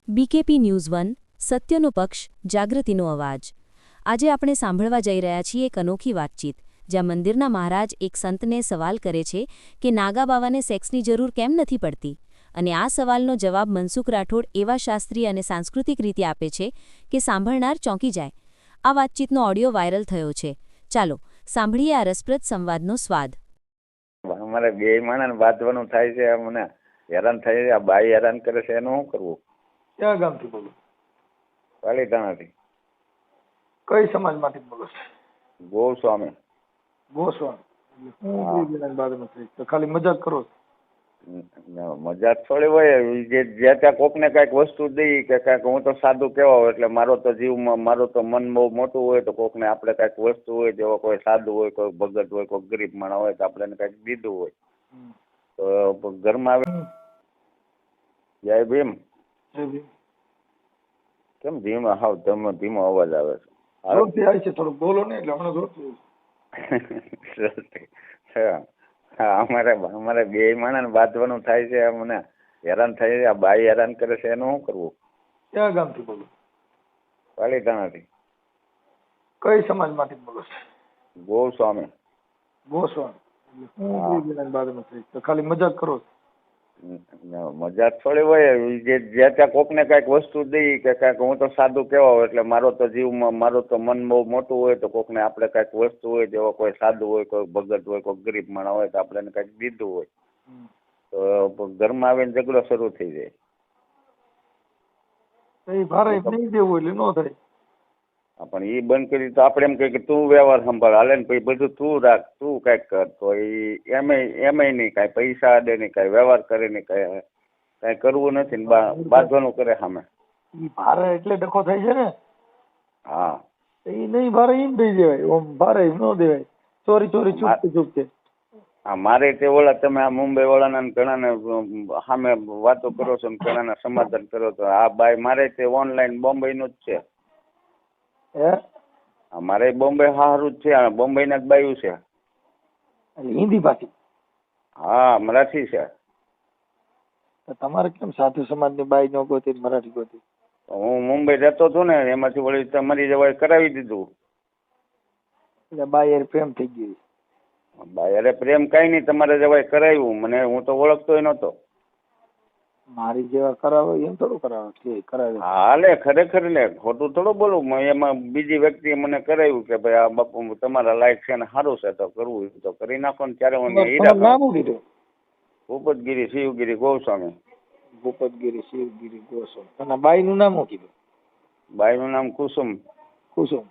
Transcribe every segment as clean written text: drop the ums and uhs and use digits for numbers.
BKP news 1 સત્યનો પક્ષ જાગૃતિનો અવાજ। આજે આપણે સાંભળવા જઈ રહ્યા છીએ એક અનોખી વાતચીત જ્યાં મંદિરના મહારાજ એક સંતને સવાલ કરે છે કે નાગા બાવાને સેક્સની જરૂર કેમ નથી પડતી અને આ સવાલનો જવાબ મનસુખ રાઠોડ એવા શાસ્ત્રીય અને સાંસ્કૃતિક રીતે આપે છે કે સાંભળનાર ચોંકી જાય। આ વાતચીતનો ઓડિયો વાયરલ થયો છે। ચાલો સાંભળીએ આ રસપ્રદ સંવાદનો સ્વાદ। અમારે બે માણસ બાંધવાનું થાય છે, મને હેરાન થાય છે, આ બાઈ હેરાન કરે છે, એનું શું કરવું? ક્યાં ગામથી બોલો? પાલીતાણાથી। કઈ સમાજમાંથી બોલો છો? ગોસ્વામી। ગોસ્વામી હું બાદમાં થઈ તો ખાલી મજાક કરો છો? મજાક થોડી હોય, જે ત્યાં કોકને કઈક વસ્તુ દઈ કે કઈક, હું તો સાદું કેવા હોય એટલે મારો તો જીવમાં મારું તો મન બહુ મોટું હોય તો કોકને આપણે કઈક વસ્તુ હોય, જેવો કોઈ સાદું હોય, કોઈ ભગત હોય, કોઈ ગરીબ માણસ હોય તો આપણે એને કઈક દીધું હોય તો ઘરમાં આવે જય ભીમ। કેમ ધીમો હાવ તમે ધીમો અવાજ આવે છે? થોડું બોલો ને એટલે હમણાં અમારે બે માણસ બાંધવાનું થાય છે, મને હેરાન થાય છે, આ બાઈ હેરાન કરે છે, એનું શું કરવું? ક્યાં ગામથી બોલો? પાલીતાણાથી। કઈ સમાજમાંથી બોલો છો? ગોસ્વામી। ગોસ્વામી હું બાદમાં થઈ તો ખાલી મજાક કરો છો? મજાક થોડી હોય, જે ત્યાં કોકને કઈક વસ્તુ દઈ કે કઈક, હું તો સાદું કેવા હોય એટલે મારો તો જીવમાં મારું તો મન બહુ મોટું હોય તો કોકને આપણે કઈક વસ્તુ હોય, જેવો કોઈ સાદું હોય, કોઈ ભગત હોય, કોઈ ગરીબ માણસ હોય તો આપણે એને કઈક દીધું હોય તો ઘરમાં આવીને ઝઘડો શરૂ થઈ જાય। ભારે નહીં દેવું એટલે ન થાય। પણ એ બંધ કરી તો આપણે એમ કહીએ કે તું વ્યવહાર સંભાળ, હાલે ને પછી બધું તું રાખ, તું કઈક કર, તો એમાંય નહીં, કાંઈ પૈસા દે નહીં, કાંઈ વ્યવહાર કરે નહીં, કાંઈ કરવું નથી ને બાંધવાનું કરે સામે। ભારે એટલે ડખો થાય છે ને? હા, એ નહીં ભારે એમ દઈ દેવાય, ભારે ન દેવાય, ચોરી ચૂપકે ચૂપકે। હા, મારે તે ઓલા તમે આ મુંબઈ વાળાના ઘણાને સામે વાતો કરો છો ને ઘણાના સમાધાન કરો તો આ બાઈ મારે તે ઓનલાઈન બોમ્બેનું જ છે। મારે બોમ્બે સારું જ છે, બોમ્બે ના જ બાયું છે। હિન્દી ભાષી? હા, મરાઠી છે। તમારે કેમ સાધુ સમાજ ની બાઈ નો ગોતી મરાઠી ગોતી? હું મુંબઈ રહેતો હતો ને, એમાંથી વળી તમારી જવાય કરાવી દીધું એટલે બાઈ યાર પ્રેમ થઈ ગયો? બાઈ અરે પ્રેમ કઈ નહીં, તમારે જવાય કરાવ્યું, મને હું તો ઓળખતો નહોતો। મારી જેવા કરાવે એમ થોડું કરાવે? હાલે ખરેખર લે, ખોટું થોડું બોલું, એમાં બીજી વ્યક્તિએ મને કરાવ્યું કે ભાઈ આ બાપુ તમારા લાયક છે ને સારું છે તો કરવું તો કરી નાખો ને। ત્યારે હું નામ કીધું? ભૂપતગીરી શિવગીરી ગોસ્વામી। ભૂપતગીરી શિવગીરી ગોસ્વામી। અને બાઈ નું નામ શું કીધું? બાઈ નું નામ કુસુમ। કુસુમ?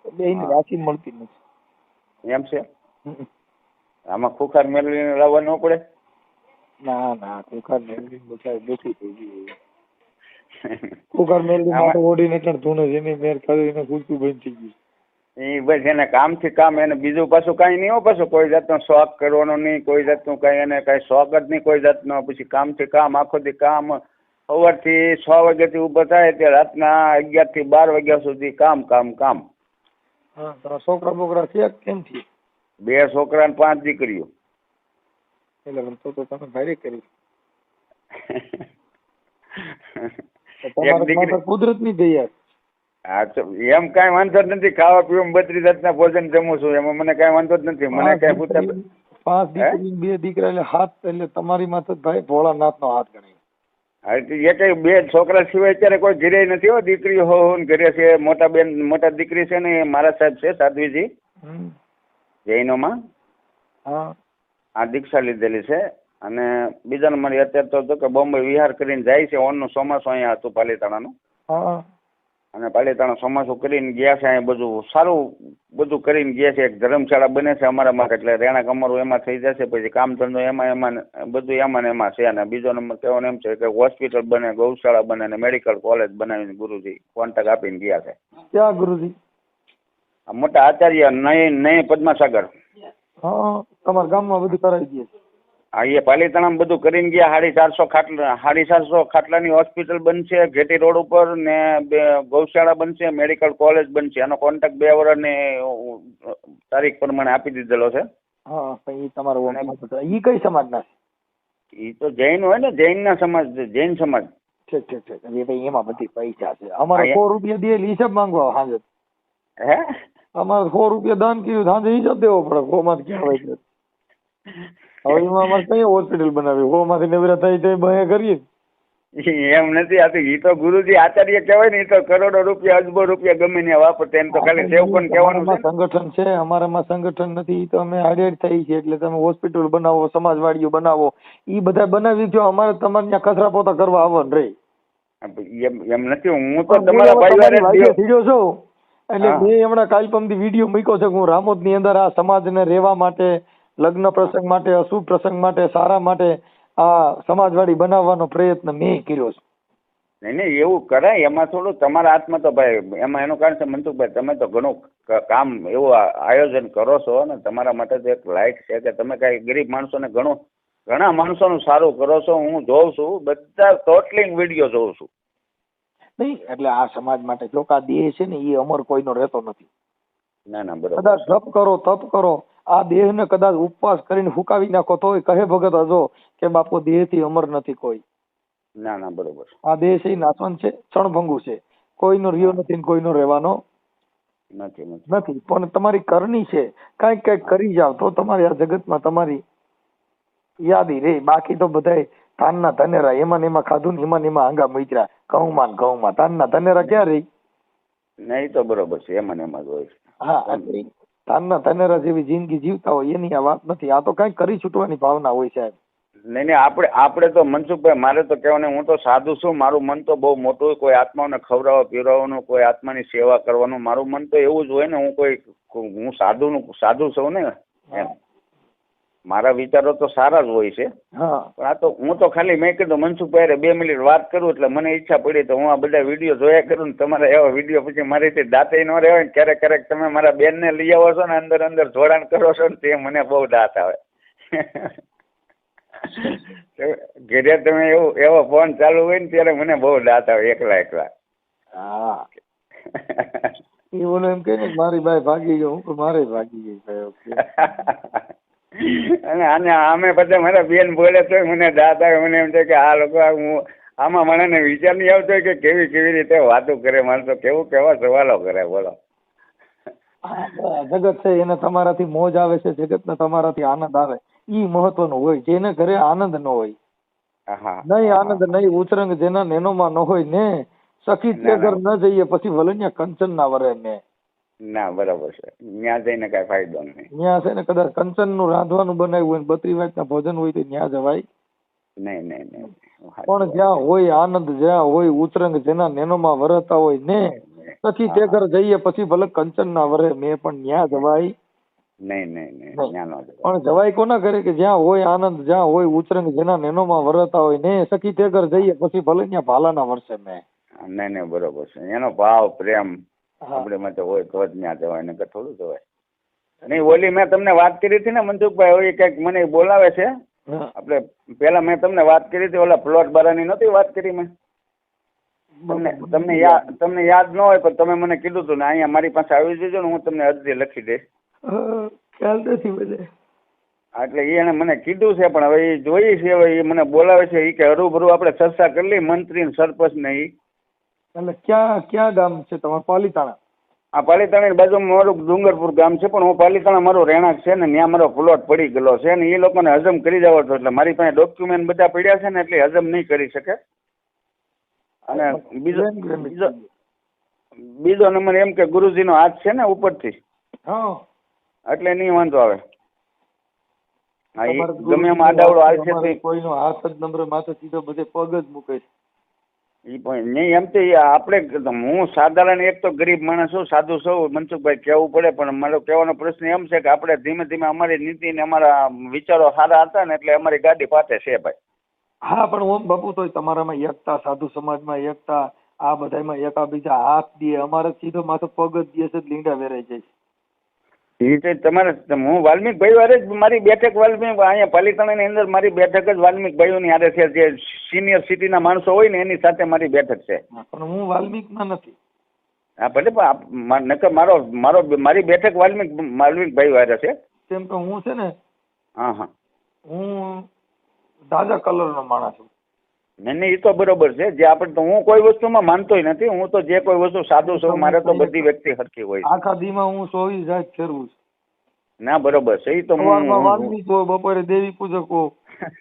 બે રાશિ મળતી નથી એમ છે? આમાં ખુખાર મેળવીને લાવવા ન પડે? ના ખુખાર મેળવી દુખી થઈ ગઈ। ખુખાર મેળવી માટે ઓઢીને એટલે ધૂને જેની મેર કરીને ખુલતું બંધ થઈ ગયું। એ બસ એને કામથી કામ, એને બીજું પાછું કઈ નહીં હો, પાછું કોઈ જાતનો શોખ કરવાનો નહીં, કોઈ જાતનું કઈ એને કઈ શોખ જ નહીં કોઈ જાતનો। પછી કામથી કામ, આખો દી કામ, સવારથી 6 વાગ્યાથી ઊભા થાય તે રાતના 11 થી 12 વાગ્યા સુધી કામ કામ કામ। હા, છોકરા બોકરા થયા કેમ થી? 2 છોકરા ને 5 દીકરીઓ। એટલે તો તમે ભારે કરી કુદરત ની દયા। હા, એમ કઈ વાંધો જ નથી, ખાવા પીવા 32 જાતના ભોજન જમું છું, એમાં મને કઈ વાંધો જ નથી। મને કઈ પૂછતા 5 દીકરી 2 દીકરા એટલે હાથ, એટલે તમારી માથે ભાઈ ભોળાનાથ નો હાથ ગણાય। હા, એ કઈ 2 છોકરા સિવાય અત્યારે કોઈ ઘરે નથી હો, દીકરી હો ઘરે છે। મોટા દીકરી છે ને એ મારા સાહેબ છે સાધ્વીજી જૈનોમાં, આ દીક્ષા લીધેલી છે। અને બીજા નંબર અત્યારે તો કે બોમ્બે વિહાર કરીને જાય છે, ઓનનું ચોમાસું અહીંયા હતું પાલીતાણાનું, અને પાલીતાણા ચોમાસું કરીને ગયા છે, અહીંયા બધું સારું બધું કરીને ગયા છે। એક ધર્મશાળા બને છે અમારા માટે, એટલે રહેણાંક અમારું એમાં થઈ જશે, પછી કામ ધંધો એમાં બધું એમાં ને એમાં છે। અને બીજો નંબર કહેવાનો એમ છે કે હોસ્પિટલ બને, ગૌશાળા બને અને મેડિકલ કોલેજ બનાવીને ગુરુજી કોન્ટ્રાક્ટ આપીને ગયા છે। ક્યાં ગુરુજી? મોટા આચાર્ય નહીં પદ્માસાગર। તમારા ગામમાં બધું કરાવી દે? હા, એ પાલીતાણામાં બધું કરીને ગયા। 450 ખાટલાની હોસ્પિટલ બનશે ઘેટી રોડ ઉપર, ને ગૌશાળા બનશે, મેડિકલ કોલેજ બનશે। એનો કોન્ટ્રાક્ટ 2 વર્ષની તારીખ પ્રમાણે આપી દીધેલો છે। હા, એ તમારો એ કઈ સમાજના? એ તો જૈન હોય ને, જૈનના સમાજ, જૈન સમાજ। ઠીક ઠીક ઠીક એ ભાઈ એમાં બધી પૈસા છે અમારે 100 રૂપિયા દે હિસાબ માંગવા સાંજે હે અમારે 100 રૂપિયા દાન કર્યું સાંજે હિસાબ દેવો પડે 100 માંથી ક્યાં હોય છે હવે એમાં અમારે કઈ હોસ્પિટલ બનાવી 100 માંથી નવરા થઈ થઈ બહે કરીએ એમ નથી આ તો ઈ તો ગુરુજી આચાર્ય કહેવાય ને, ઈ તો કરોડો રૂપિયા અજબો રૂપિયા ગમે ને વાપરતા, એમ તો ખાલી સેવકોને કહેવાનું છે. સંગઠન છે અમારામાં સંગઠન નથી, ઈ તો અમે આડેડ થઈ છે એટલે તમે હોસ્પિટલ બનાવો, સમાજવાડીઓ બનાવો, ઈ બધા બનાવી જો અમારે તમારે ત્યાં કચરા પોતા કરવા આવવાનું રે. એમ નથી, હું તો તમારા ભાઈવારે થયો છું એટલે મેં હમણાં કાલ પમથી વિડીયો મૂક્યો છે કે હું રામોદ ની અંદર આ સમાજને રહેવા માટે, લગ્ન પ્રસંગ માટે, અશુભ પ્રસંગ માટે, સારા માટે આ સમાજવાડી બનાવવાનો પ્રયત્ન મેં કર્યો છે. નહીં નહીં એવું કરાય, એમાં થોડું તમારા હાથમાં તો ભાઈ, એમાં એનું કારણ છે મનસુખભાઈ, તમે તો ઘણું કામ એવું આયોજન કરો છો ને, તમારા માટે તો એક લાઈક છે કે તમે કાંઈ ગરીબ માણસોને ઘણા માણસોનું સારું કરો છો. હું જોઉં છું બધા ટોટલિંગ વિડીયો જોઉં છું. નહીં એટલે આ સમાજ માટે જો આ દેહ છે ને એ અમર કોઈનો રહેતો નથી. ના ના બરોબર. કદાચ જપ કરો, તપ કરો, આ દેહ ને કદાચ ઉપવાસ કરીને ફૂંકાવી નાખો તોય કહે ભગત હજો કે બાપુ દેહ થી અમર નથી કોઈ. ના ના બરોબર. આ દેહ છે નાશવંત છે, ક્ષણભંગુ છે, કોઈનો રહ્યો નથી ને કોઈનો રહેવાનો નથી. પણ તમારી કરણી છે, કઈક કઈક કરી જાવ તો તમારી આ જગતમાં તમારી યાદી રે. બાકી તો બધા તાનના ધનેરા એમાં ને એમાં ખાધું ને એમાં આંગા મૂક્યા ઘઉંમાં તાનના ધનેરા ક્યાં રહી? નહીં તો બરોબર છે, એમાં એમાં જ હોય છે. હા, તાનના ધનેરા જેવી જિંદગી જીવતા હોય એની આ વાત નથી. આ તો કઈક કરી છૂટવાની ભાવના હોય સાહેબ. નહીં નહીં આપણે તો મનસુખભાઈ, મારે તો કહેવાનું, હું તો સાધુ છું, મારું મન તો બહુ મોટું, કોઈ આત્માઓને ખવડાવવા પીવડાવવાનું, કોઈ આત્માની સેવા કરવાનું, મારું મન તો એવું જ હોય ને. હું સાધુ છું ને, એમ મારા વિચારો તો સારા જ હોય છે. પણ આ તો હું તો ખાલી મેં કીધું મનસુખભાઈ 2 મિનિટ વાત કરું એટલે મને ઈચ્છા પડી તો હું આ બધા વિડીયો જોયા કરું ને. તમારા એવા વિડીયો પછી મારી રીતે દાંતે ન રહેવાય ને, ક્યારેક તમે મારા બેનને લઈ આવો છો ને, અંદર જોડાણ કરો છો ને, તે મને બહુ દાંત આવે. ઘરે તમે એવો ફોન ચાલુ હોય ને ત્યારે મને બહુ દાંત આવે એકલા. હા એ બોલો એમ કે મારી બાઈ ભાગી ગયો, હું મારે ભાગી ગઈ. અને આને આમે બધા મારા બેન બોલે તો મને દાંત આવે. મને એમ થાય કે આ લોકો આમાં મને વિચાર નહીં આવતો કે કેવી રીતે વાતો કરે માણસો, કેવા સવાલો કરે. બોલો જગત છે એને તમારાથી મોજ આવે છે, જગતને તમારાથી આનંદ આવે, ઈ મહત્વનું હોય. જેને ઘરે આનંદ ન હોય, નહીં આનંદ નહીં ઉચરંગ જેના નેનોમાં ન હોય ને, સખી તે ઘર ન જઈએ પછી વલણ્યા કંચન ના વરે ને. ના બરાબર છે, ત્યાં જઈને કઈ ફાયદો નહીં. ત્યાં છે ને કદાચ કંચન નું રાંધવાનું બનાવ્યું હોય, 32 વાટના ભોજન હોય તો ત્યાં જવાય નહીં. પણ જ્યાં હોય આનંદ, જ્યાં હોય ઉચરંગ જેના નેનોમાં વરતા હોય ને, સખી તે ઘર જઈએ પછી ભલે કંચન ના વરે મેં, પણ ત્યાં જવાય નહીં. પણ જવાય કોના કરે કે જ્યાં હોય આનંદ, જ્યાં હોય ઉચરંગ જેના નેનોમાં વરતા હોય ને, સખી તે ઘર જઈએ પછી ભલે ત્યાં ભાલાના વર્ષે મેં. નહીં બરોબર છે. એનો ભાવ પ્રેમ આપણે માટે હોય તો જ ત્યાં જવાય, ને થોડું જવાય નહીં. ઓલી મેં તમને વાત કરી હતી ને મનસુખભાઈ, કઈક મને બોલાવે છે. આપણે પેલા મેં તમને વાત કરી હતી, ઓલા પ્લોટ બારાની નહોતી વાત કરી મેં તમને યાદ ન હોય પણ તમે મને કીધું હતું ને, અહીંયા મારી પાસે આવી જજો ને, હું તમને અરજી લખી દઈશ. ખ્યાલ નથી બધે. એટલે એને મને કીધું છે, પણ હવે એ જોઈ છે, હવે એ મને બોલાવે છે. એ કે હરુભરું આપણે ચર્ચા કરી લઈ મંત્રી ને સરપંચ ને. એટલે ક્યાં ગામ છે તમારું? પાલીતાણા? આ પાલીતાણા બાજુમાં મારું ડુંગરપુર ગામ છે, પણ હું પાલીતાણા મારો રહેણાંક છે ને, ત્યાં મારો પ્લોટ પડી ગયેલો છે ને, એ લોકોને હજમ કરી જવો છો. એટલે મારી પાસે ડોક્યુમેન્ટ બધા પડ્યા છે ને, એટલે હજમ નહીં કરી શકે. અને બીજો નંબર એમ કે ગુરુજીનો હાથ છે ને ઉપરથી, એટલે નહીં વાંધો આવે. ગમે એમ આડાવડો હાલ છે, કોઈનો હાથ જ નંબર માથે સીધો બધે પગ જ મૂકે છે. ઈ પણ નહીં, એમ તો આપણે, હું સાધારણ એક તો ગરીબ માણસ છું, સાધુ છું મનસુખભાઈ, કહેવું પડે. પણ મારો કહેવાનો પ્રશ્ન એમ છે કે આપણે ધીમે ધીમે અમારી નીતિ ને અમારા વિચારો સારા હતા ને, એટલે અમારી ગાડી પાતે છે ભાઈ. હા, પણ ઓમ બાપુ તો તમારામાં એકતા, સાધુ સમાજમાં એકતા, આ બધામાં એકાબીજા હાથ દે. અમારે સીધો માથે પગ જ દે છે, લીંડા વેરાઈ જાય છે. તમારે હું વાલ્મીક ભાઈ વારે જ મારી બેઠક, વાલ્મીક અહીંયા પાલીતાણાની અંદર મારી બેઠક જ વાલ્મીક ભાઈઓની હારે છે. જે સિનિયર સિટીના માણસો હોય ને એની સાથે મારી બેઠક છે. પણ હું વાલ્મીકમાં નથી. હા ભલે, નકર મારી બેઠક વાલ્મીક ભાઈ વારે છે. કેમ કે હું છે ને, હા હું તાજા કલર નો માણસ છું. નહીં નહીં, એ તો બરોબર છે. જે આપણે તો હું કોઈ વસ્તુમાં માનતોય નથી. હું તો જે કોઈ વસ્તુ સાદું છું, મારે તો બધી વ્યક્તિ સરખી હોય. આખા દીમાં હું 24 જાત ફેરવું છું. ના બરોબર છે. એ તો સવારમાં વાલ્મીક હોય, બપોરે દેવી પૂજક હો,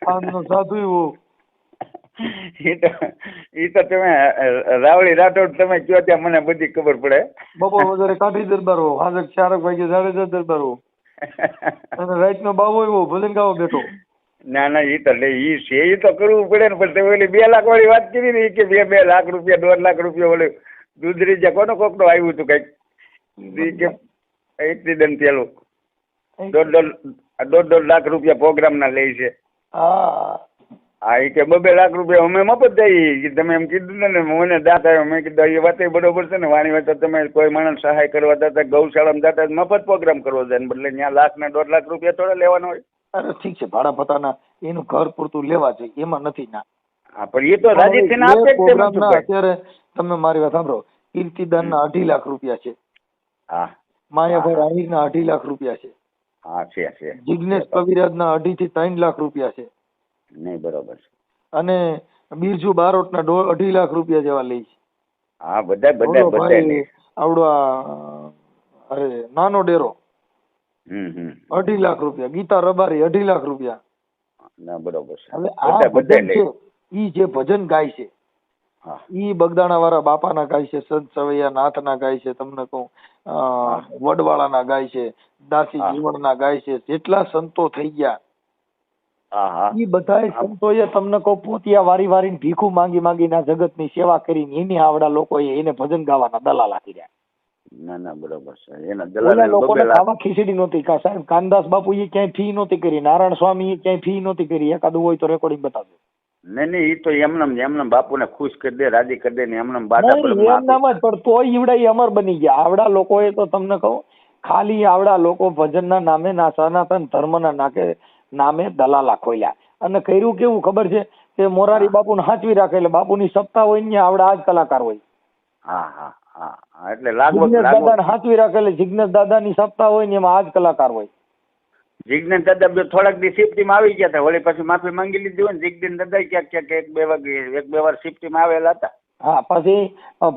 સાંજનો સાધુ હો. એ તો તમે રાવળી રાઠોડ તમે કયો ત્યાં મને બધી ખબર પડે. બપોર વધારે કાઠી દરબાર હો, સાંજે 4 વાગે જાડેજા દરબાર હો, અને રાતનો બાવો એવો ભજન ગાવા બેઠો. ના ના, એ તો ઈ છે, એ તો કરવું પડે ને. પણ તમે ઓલી 2 લાખ વાળી વાત કરી ને, કે 2 લાખ રૂપિયા 1.5 લાખ રૂપિયા ઓલું દુધરી કોનો કોકનો આવ્યું હતું કઈક કે એક્સિડન્ટ થયેલું, 1.5 લાખ રૂપિયા પ્રોગ્રામ ના લે છે. હા હા, એ કે 2 લાખ રૂપિયા અમે મફત દઈએ. તમે એમ કીધું ને મને દાંત આવ્યો. મેં કીધું એ વાત બરોબર છે ને. વાણી વાત તમે કોઈ માણસ સહાય કરવા જતા, ગૌશાળામાં જતા મફત પ્રોગ્રામ કરવો જાય, બદલે ત્યાં 1 લાખ ને 1.5 લાખ રૂપિયા થોડા લેવાનો હોય. અરે ઠીક છે, ભાડા ભત્તાના એનું ઘર પૂરતું લેવા જોઈએ, એમાં નથી ના. હા, પણ એ તો રાજી થઈને આપે જ તે મનસુખભાઈ. અત્યારે તમે મારી વાત સાંભળો, કીર્તિદાનના 2.5 લાખ રૂપિયા છે. હા, માયાભાઈ આહિરના 2.5 લાખ રૂપિયા છે. હા છે. જિગ્નેશ કવિરાજના 2.5 થી 3 લાખ રૂપિયા છે. નહીં બરોબર છે. અને બિરજુ બારોટના 2.5 લાખ રૂપિયા જેવા લે છે. હા, બધા આવડો અરે નાનો ડેરો 2.5 લાખ રૂપિયા, ગીતા રબારી 2.5 લાખ રૂપિયા. ના બરોબર છે. હવે આ ભજન છે, ઈ જે ભજન ગાય છે, ઈ બગદાણા વાળા બાપાના ગાય છે, સંત સવૈયા નાથના ગાય છે, તમને કહું વડવાળાના ગાય છે, દાસી જીવણના ગાય છે. જેટલા સંતો થઈ ગયા ઈ બધા સંતોએ તમને કહું પોતિયા વારી વારીને ભીખું માંગી માંગીને જગતની સેવા કરીને એની આવડા લોકોએ એને ભજન ગાવાના દલાલ આપી રહ્યા. ના ના બરોબર છે. એના દલાલ લોકોને ખાવા ખીચડી નહોતી. સાહેબ કાનદાસ બાપુ એ ક્યાંય ફી નહોતી કરી, નારાયણ સ્વામી એ ક્યાંય ફી નહોતી કરી. એકાદું હોય તો રેકોર્ડિંગ બતાવજો. નહીં એ તો એમને બાપુને ખુશ કરી દે, રાજી કરી દે ને એમને એમનામ જ. પણ તોય ઈવડા અમર બની ગયા. આવડા લોકોએ તો તમને કહું ખાલી આવડા લોકો ભજનના નામે ના સનાતન ધર્મના નામે દલાલા ખોલ્યા. અને કર્યું કેવું ખબર છે કે મોરારી બાપુને હાચવી રાખે, એટલે બાપુની સત્તા હોય ને આવડા આ જ કલાકાર હોય. હા, એટલે હાચવી રાખે, એટલે જિજ્ઞેશ દાદાની સત્તા હોય ને એમાં આ જ કલાકાર હોય. જિજ્ઞેશ દાદા થોડાક દી સિફ્ટીમાં આવી ગયા હતા, વળી પાછી માફી માંગી લીધી હોય ને. જિજ્ઞેશ દાદા ક્યાંક 1-2 વાર સિફ્ટીમાં આવેલા હતા. હા, પછી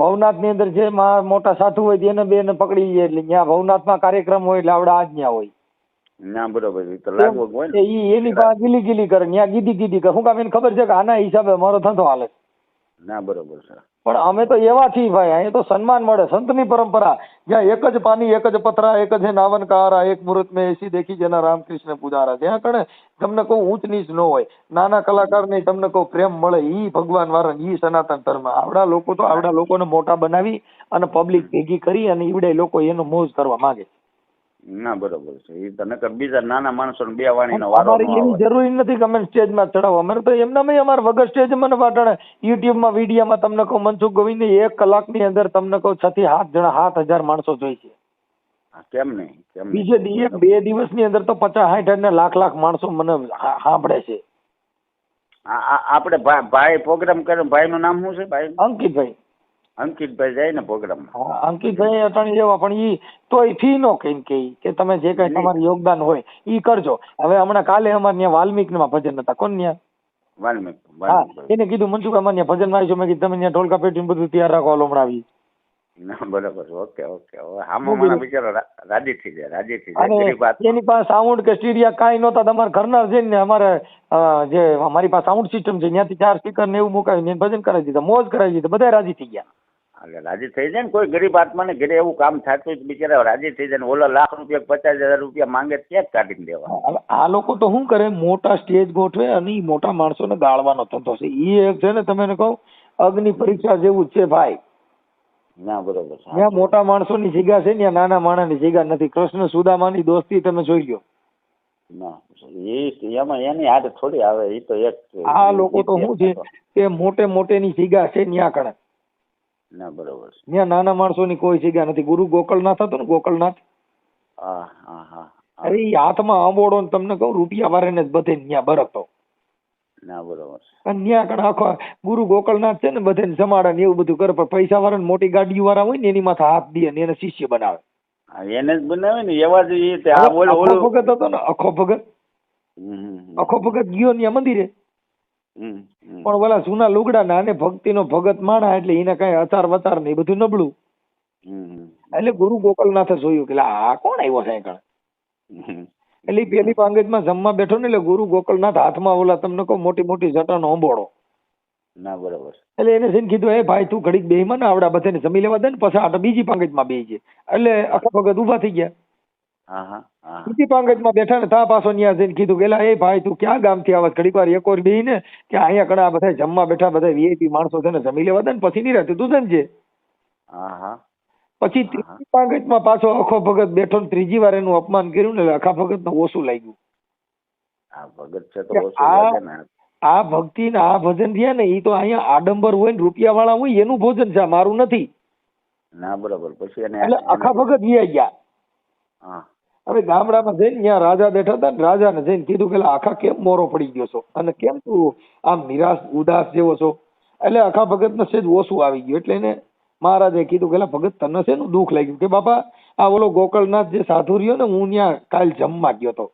ભવનાથ ની અંદર જે મોટા સાધુ હોય એને બેને પકડી જાય, એટલે ત્યાં ભવનાથમાં કાર્યક્રમ હોય એટલે આવડા આજ ત્યાં હોય. ના બરોબર, તો લાગવગ હોય ને. એની પાસે ગીલી કરે, ત્યાં ગીધી કરે. શું કામ એને ખબર છે કે આના હિસાબે મારો ધંધો હાલે. ના બરોબર છે. પણ અમે તો એવા છીએ ભાઈ, અહીંયા તો સન્માન મળે, સંતની પરંપરા. જ્યાં એક જ પાણી, એક જ પથરા, એક જ નાવન કહારા, એક મુહૂર્ત મેં એસી દેખી જેના રામકૃષ્ણ પુજારા. જ્યાં કણે તમને કહું ઊંચ નીચ ન હોય, નાના કલાકાર ને તમને કહું પ્રેમ મળે, ઈ ભગવાન વાળા, ઈ સનાતન ધર્મ. આવડા લોકો તો આવડા લોકોને મોટા બનાવી અને પબ્લિક ભેગી કરી અને ઈવડે લોકો એનો મોજ કરવા માંગે. ના બરોબર છે. એ તો નકર બીજા નાના માણસોને બે વાણીનો વારો ન આવે. એવી જરૂરી નથી કે અમે સ્ટેજમાં ચડાવો. અમે તો એમનામાં અમારે વગર સ્ટેજ મને વાટાણે યુટ્યુબમાં વિડીયોમાં તમને કહું મનસુખ ગોવિંદ 1 કલાકની અંદર તમને કહું 6 થી 7 જણા 7000 માણસો જોઈ છે. કેમ નહીં? બીજે 2 દિવસની અંદર તો 50-60 ને લાખ માણસો મને સાંભળે છે. આપણે ભાઈ પ્રોગ્રામ કરે, ભાઈનું નામ શું છે? ભાઈ અંકિતભાઈ. અંકિતભાઈ જાય ને પ્રોગ્રામ. અંકિતભાઈ અટાણી જેવા, પણ ઈ તોય ફી નો કઈ કે તમે જે કઈ તમારું યોગદાન હોય ઈ કરજો. હવે હમણાં કાલે અમારે ત્યાં વાલ્મીક માં ભજન હતા. કોણ ત્યાં? વાલ્મીક. એને કીધું મનસુખ અમારે ત્યાં ભજન માં આવીશું. મેં કીધું તમે ત્યાં ઢોલકા પેટી બધું તૈયાર રાખો, હમણાં આવી. ના બરાબર. ઓકે. આમાં બિચારો રાજી થઈ જાય. એની પાસે સાઉન્ડ કે સ્ટીરિયા કાંઈ નહોતા. તમારા ઘરના છે ને, અમારે જે અમારી પાસે સાઉન્ડ સિસ્ટમ છે ત્યાંથી 4 સ્પીકર ને એવું મુકાવીને ભજન કરાવી દીધા, મોજ કરાવી દીધા, બધા રાજી થઈ ગયા. એટલે રાજી થઈ જાય ને. કોઈ ગરીબ આત્માને ઘરે એવું કામ થતું જ બિચારા રાજી થઈ જાય ને. ઓલા લાખ રૂપિયા 50,000 રૂપિયા માંગે ક્યાં કાઢીને દેવા. આ લોકો તો શું કરે, મોટા સ્ટેજ ગોઠવે અને ઈ મોટા માણસોને ગાળવાનો ધંધો છે. ઈ એક છે ને, તમને કહું અગ્નિ પરીક્ષા જેવું જ છે ભાઈ. ના બરોબર. ત્યાં મોટા માણસોની જગ્યા છે, ત્યાં નાના માણસની જગ્યા નથી. કૃષ્ણ સુદામાની દોસ્તી તમે જોઈ લો. ના એમાં એની હાથે થોડી આવે. એ તો એક આ લોકો તો શું છે કે મોટેની જગ્યા છે ત્યાં કણે. ના બરોબર. ત્યાં નાના માણસોની કોઈ જગ્યા નથી. ગુરુ ગોકળનાથ હતો ને, ગોકળનાથ, અરે હાથમાં આંબોડો ને તમને કહું રૂપિયા વાળે ને બધે ત્યાં બરકતો. ના બરોબર. અને ત્યાં કણ આખો ગુરુ ગોકળનાથ છે ને, બધે જમાડે ને એવું બધું કરે. પણ પૈસા વાળા મોટી ગાડીઓ વાળા હોય ને એની માથે હાથ દે ને એને શિષ્ય બનાવે. એને જ બનાવે ને એવા જ. અખો ભગત હતો ને, અખો ભગત ગયો ત્યાં મંદિરે. પણ ઓલા જૂના લુગડા ના અને ભક્તિનો ભગત માણા એટલે એને કઈ અચાર વચાર ને બધું નબળું. એટલે ગુરુ ગોકળનાથે જોયું કે આ કોણ આવ્યો છે કણ. એટલે પેલી પાંગતમાં જમવા બેઠો ને એટલે ગુરુ ગોકળનાથ હાથમાં ઓલા તમને કહું મોટી મોટી જટાનો અંબોળો. ના બરાબર. એટલે એને જઈને કીધું એ ભાઈ તું ઘડીક બેહીમાં ને આવડા બધાને જમી લેવા દે ને પછી આಟ બીજી પાંગતમાં બેહી છે. એટલે આખા ભગત ઉભા થઈ ગયા. બીજી પાંગતમાં બેઠા ને તા પાછો ન્યા જઈને કીધું કે એ ભાઈ તું ક્યાં ગામથી આવત ઘડીક વાર એક વાર બેહી ને કે અહીંયા કણા બધા જમવા બેઠા બધા વીઆઈપી માણસો છે ને જમી લેવા દે ને પછી નહીં રહેતું તું સમજે. પછી ત્રીજી પાંગતમાં પાછો આખો ભગત બેઠો ને ત્રીજી વાર એનું અપમાન કર્યું ને આખા ભગત ને ઓછું લાગ્યું. આ ભક્તિ ને આ ભજન થયા ને એ તો અહીંયા આડંબર હોય ને રૂપિયા વાળા હોય એનું ભોજન છે, મારું નથી. ના બરાબર. પછી એટલે આખા ભગત વ્યાઈ ગયા. હવે ગામડામાં જઈને ત્યાં રાજા બેઠા હતા ને રાજાને જઈને કીધું કે આખા કેમ મોરો પડી ગયો છો અને કેમ તું આમ નિરાશ ઉદાસ જેવો છો. એટલે આખા ભગત ને સેજ ઓછું આવી ગયું. એટલે એને મહારાજે કીધું કે ભગત તને શેનું દુઃખ લાગ્યું. કે બાપા આ ઓલો ગોકળનાથ જે સાધુ રહ્યો ને હું ત્યાં કાલ જમવા ગયો હતો.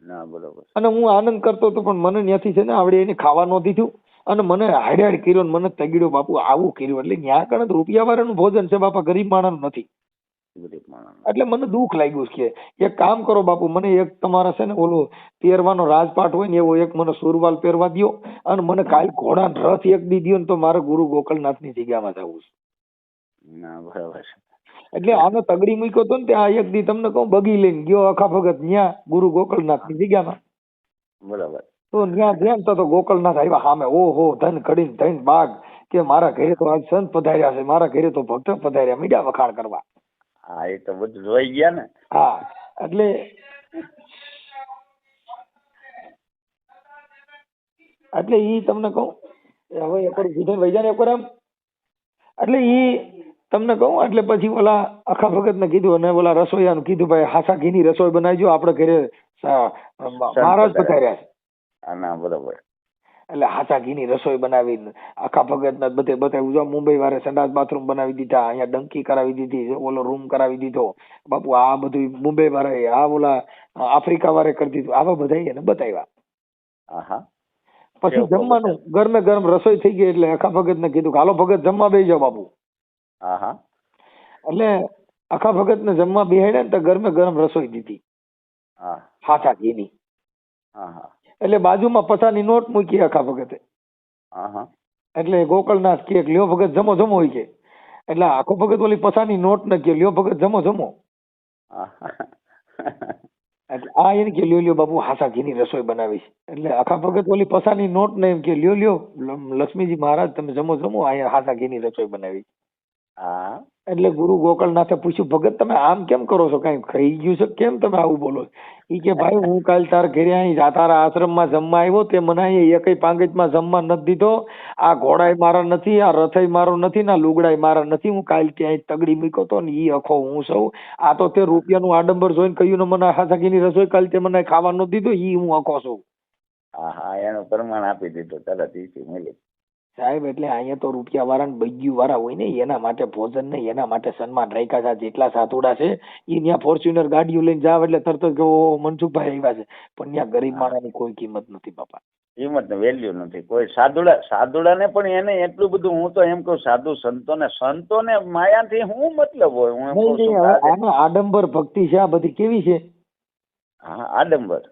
ના બરાબર. અને હું આનંદ કરતો હતો પણ મને ત્યાંથી છે ને આવડે એને ખાવા ન દીધું અને મને હાડ કર્યો ને મને તગડ્યો બાપુ આવું કર્યું. એટલે ત્યાં કણ રૂપિયા વાળાનું ભોજન છે બાપા, ગરીબ માણસ નથી. એટલે મને દુઃખ લાગ્યું છે. એક કામ કરો બાપુ, મને એક તમારા છે ને ઓલો પહેરવાનો રાજપાટ હોય ને એવો એક મને સુરવાલ પહેરવા દો અને મને કાલ ઘોડા રથ એક દી દો ને તો મારે ગુરુ ગોકળનાથ ની જગ્યામાં જવું છે. ના બરાબર. એટલે આનો તગડી મૂક્યો હતો ને ત્યાં એક દી તમને કહું બગી લઈને ગયો આખા ભગત ન્યા ગુરુ ગોકળનાથ ની જગ્યામાં. બરાબર. તો ત્યાં ધ્યાન તો ગોકળનાથ આવ્યા સામે. ઓહો ધન ખડીને ધન બાગ કે મારા ઘરે તો આજ સંત પધાર્યા છે, મારા ઘરે તો ભક્ત પધાર્યા, મીડા વખાણ કરવા. હા એ તો બધું જોઈ ગયા ને. હા એટલે ઈ તમને કહું હવે એકવાર વિધન વૈજાને એકવાર એમ એટલે ઈ તમને કહું એટલે પછી ઓલા આખા ભગત ને કીધું અને ઓલા રસોઈયાનું કીધું ભાઈ હાસા ઘીની રસોઈ બનાવજો, આપણે ઘરે મહારાજ પધાર્યા છે. ના બરાબર. એટલે હાસા ઘીની રસોઈ બનાવી આખા ભગત ના બધે બધા મુંબઈ વાળે સંડાસ બાથરૂમ બનાવી દીધા, અહીંયા ડંકી કરાવી દીધી, ઓલો રૂમ કરાવી દીધો. બાપુ આ બધું મુંબઈ વાળા આ ઓલા આફ્રિકા વાળે કરી દીધું. આવા બધા એને બતાવ્યા. પછી જમવાનું ગરમે ગરમ રસોઈ થઈ ગઈ એટલે આખા ભગત ને કીધું હાલો ભગત જમવા બેસી જાઓ બાપુ. એટલે આખા ભગત ને જમવા બેહાડ્યા ને તો ગરમે ગરમ રસોઈ દીધી હાસા ઘીની. એટલે બાજુમાં પચાસની નોટ મૂકી આખા ભગતે. એટલે ગોકળનાથ કે લ્યો ભગત જમો જમો હોય કે. એટલે આખો ભગત ઓલી 50ની નોટ ને કે લ્યો ભગત જમો જમો. એટલે આ એને કે લ્યો બાપુ હાસા ઘીની રસોઈ બનાવી છે. એટલે આખા ભગત ઓલી 50ની નોટ ને એમ કે લ્યો લક્ષ્મીજી મહારાજ તમે જમો જમો, અહીંયા હાસા ઘીની રસોઈ બનાવી. એટલે ગુરુ ગોકળનાથે પૂછ્યું ભગત તમે આમ કેમ કરો છો, કઈ ખાઈ ગયું છે કેમ તમે આવું બોલો? ઈ કે ભાઈ હું કાલ તાર ઘરે અહીં તારા આશ્રમમાં જમવા આવ્યો, તે મને અહીંયા એકય પાંગતમાં જમવા નથી દીધો, આ ઘોડાય મારા નથી, આ રથય મારો નથી, ના લુગડાય મારા નથી, હું કાલ ત્યાં તગડી મૂક્યો તો ને ઈ અખો હું સૌ. આ તો તે રૂપિયાનું આડંબર જોઈને કહ્યું ને મને હાસાકીની રસોઈ કાલ તે મને ખાવા નથી દીધો, ઈ હું અખો છું. એનું પ્રમાણ આપી દીધું તરત મળી. સાહેબ એટલે અહીંયા તો રૂપિયા વાળા ને બૈયું વાળા હોય ને એના માટે ભોજન ને એના માટે સન્માન રાખ્યા છે. જેટલા સાધુડા છે એ ત્યાં ફોર્ચ્યુનર ગાડીઓ લઈને જાવ એટલે તરત જ મનસુખભાઈ આવ્યા છે, પણ ત્યાં ગરીબ માણસની કોઈ કિંમત નથી બાપા. કિંમત વેલ્યુ નથી કોઈ. સાધુડા ને પણ એને એટલું બધું હું તો એમ કહું સાધુ સંતોને માયાથી હું મતલબ હોય. હું આડંબર ભક્તિ છે આ બધી કેવી છે આડંબર.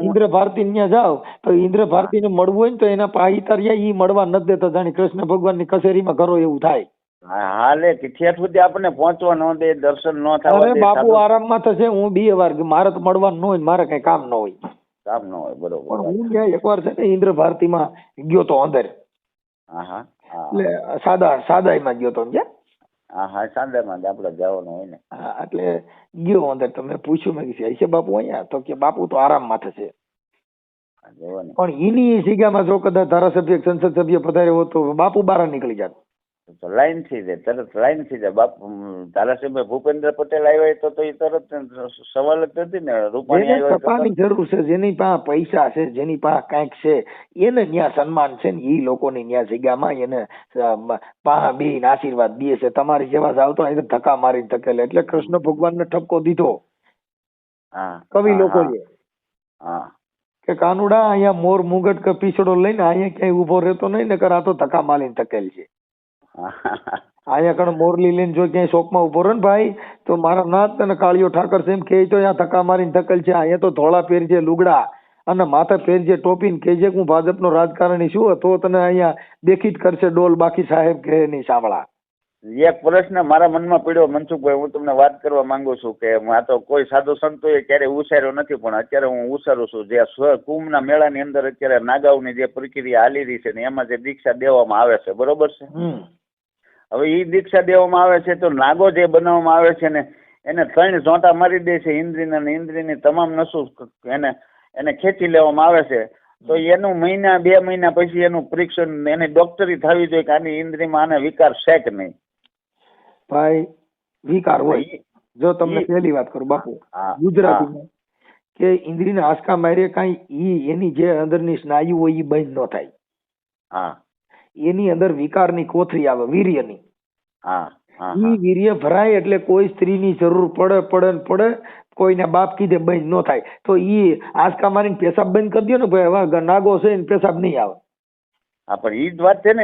ઇન્દ્ર ભારતી ત્યાં જાવ તો ઇન્દ્ર ભારતી ને મળવું હોય ને તો એના પાહિતરિયા ઈ મળવા નથી દેતા, જાણે કૃષ્ણ ભગવાન ની કચેરીમાં કરો એવું થાય. હાલે ઠેઠ સુધી આપણને પહોંચવા ન દે, દર્શન ન થવા દે. બાપુ આરામમાં થશે. હું 2 વાર મારે તો મળવાનું ન હોય, મારે કઈ કામ ન હોય. બરોબર. પણ હું ત્યાં એકવાર છે ને ઇન્દ્ર ભારતી માં ગયો તો અંદર. એટલે સાદાઈમાં ગયો તો સમજ્યા. સાદાઈમાં આપડે જવાનું હોય ને. એટલે ગયો અંદર. તમે પૂછ્યું મેં કીધું છે બાપુ અહીંયા, તો કે બાપુ તો આરામમાં થશે. પણ એની જગ્યામાં જો કદાચ ધારાસભ્ય સંસદ સભ્ય પધાર્યો હોત તો બાપુ બહાર નીકળી જાત. લાઈન થી તરત લાઈન થી જાય. બાપુ ધારાસભ્ય ભૂપેન્દ્ર પટેલ આવ્યા તો એ તરત સવાલ જ નથી ને. રૂપાણી સપાની જરૂર છે, જેની પાસે પૈસા છે, જેની પાસે કઈક છે એને ત્યાં સન્માન છે ને એ લોકોની ત્યાં જગ્યામાં એને પા બેન આશીર્વાદ દે છે. તમારી જેવા જ આવતો અહીં ધક્કા મારી ધકેલે. એટલે કૃષ્ણ ભગવાન ને ઠપકો દીધો કવિ લોકોએ કે કાનુડા અહીંયા મોર મુગટ કે પીછડો લઈને અહીંયા ક્યાંય ઊભો રહેતો નહીં, નકર આ તો ધક્કા મારીને ધકેલ છે. અહીંયા કણ મોરલી લઈને જો ક્યાંય શોપમાં ઊભો રહે ને ભાઈ તો મારા નાથ તને કાળિયો ઠાકર છે એમ કહે તો અહીંયા ધક્કા મારીને ધકેલ છે. અહીંયા તો ધોળા પહેરજે લુગડા અને માથે પહેરજે ટોપી ને કહેજે કે હું ભાજપનો રાજકારણી છું, તો તને અહીંયા દેખી જ કરશે ડોલ, બાકી સાહેબ કહે નહીં સાંભળા. એક પ્રશ્ન મારા મનમાં પડ્યો મનસુખભાઈ, હું તમને વાત કરવા માંગુ છું કે આ તો કોઈ સાધુ સંતોએ ક્યારેય ઉછાર્યો નથી, પણ અત્યારે હું ઉછારું છું. જે કુંભના મેળાની અંદર અત્યારે નાગાઓની જે પ્રક્રિયા હાલી રહી છે ને એમાં જે દીક્ષા દેવામાં આવે છે, બરોબર છે. હવે એ દીક્ષા દેવામાં આવે છે તો નાગો જે બનાવવામાં આવે છે ને એને 3 ઝોંટા મારી દે છે ઇન્દ્રિયના, ને ઇન્દ્રિયની તમામ નસો એને ખેંચી લેવામાં આવે છે. તો એનું 2 મહિના પછી એનું પરીક્ષણ, એની ડોક્ટરી થવી જોઈએ કે આની ઇન્દ્રિયમાં આને વિકાર છે કે નહીં. ભાઈ વિકાર હોય, જો તમને પહેલી વાત કરું બાપુ ગુજરાતીમાં કે ઇન્દ્રિયના આંચકા મારે કાંઈ એની જે અંદરની સ્નાયુ હોય એ બંધ ન થાય. હા, એની અંદર વિકારની કોથળી આવે વીર્યની. હા, ઈ વીર્ય ભરાય એટલે કોઈ સ્ત્રીની જરૂર પડે, કોઈને બાપ કીધે બંધ ન થાય. તો ઈ આંચકા મારીને પેશાબ બંધ કરી દો ને ભાઈ, હવે નાગો છે ને પેશાબ નહીં આવે. હા, પણ ઈ જ વાત છે ને,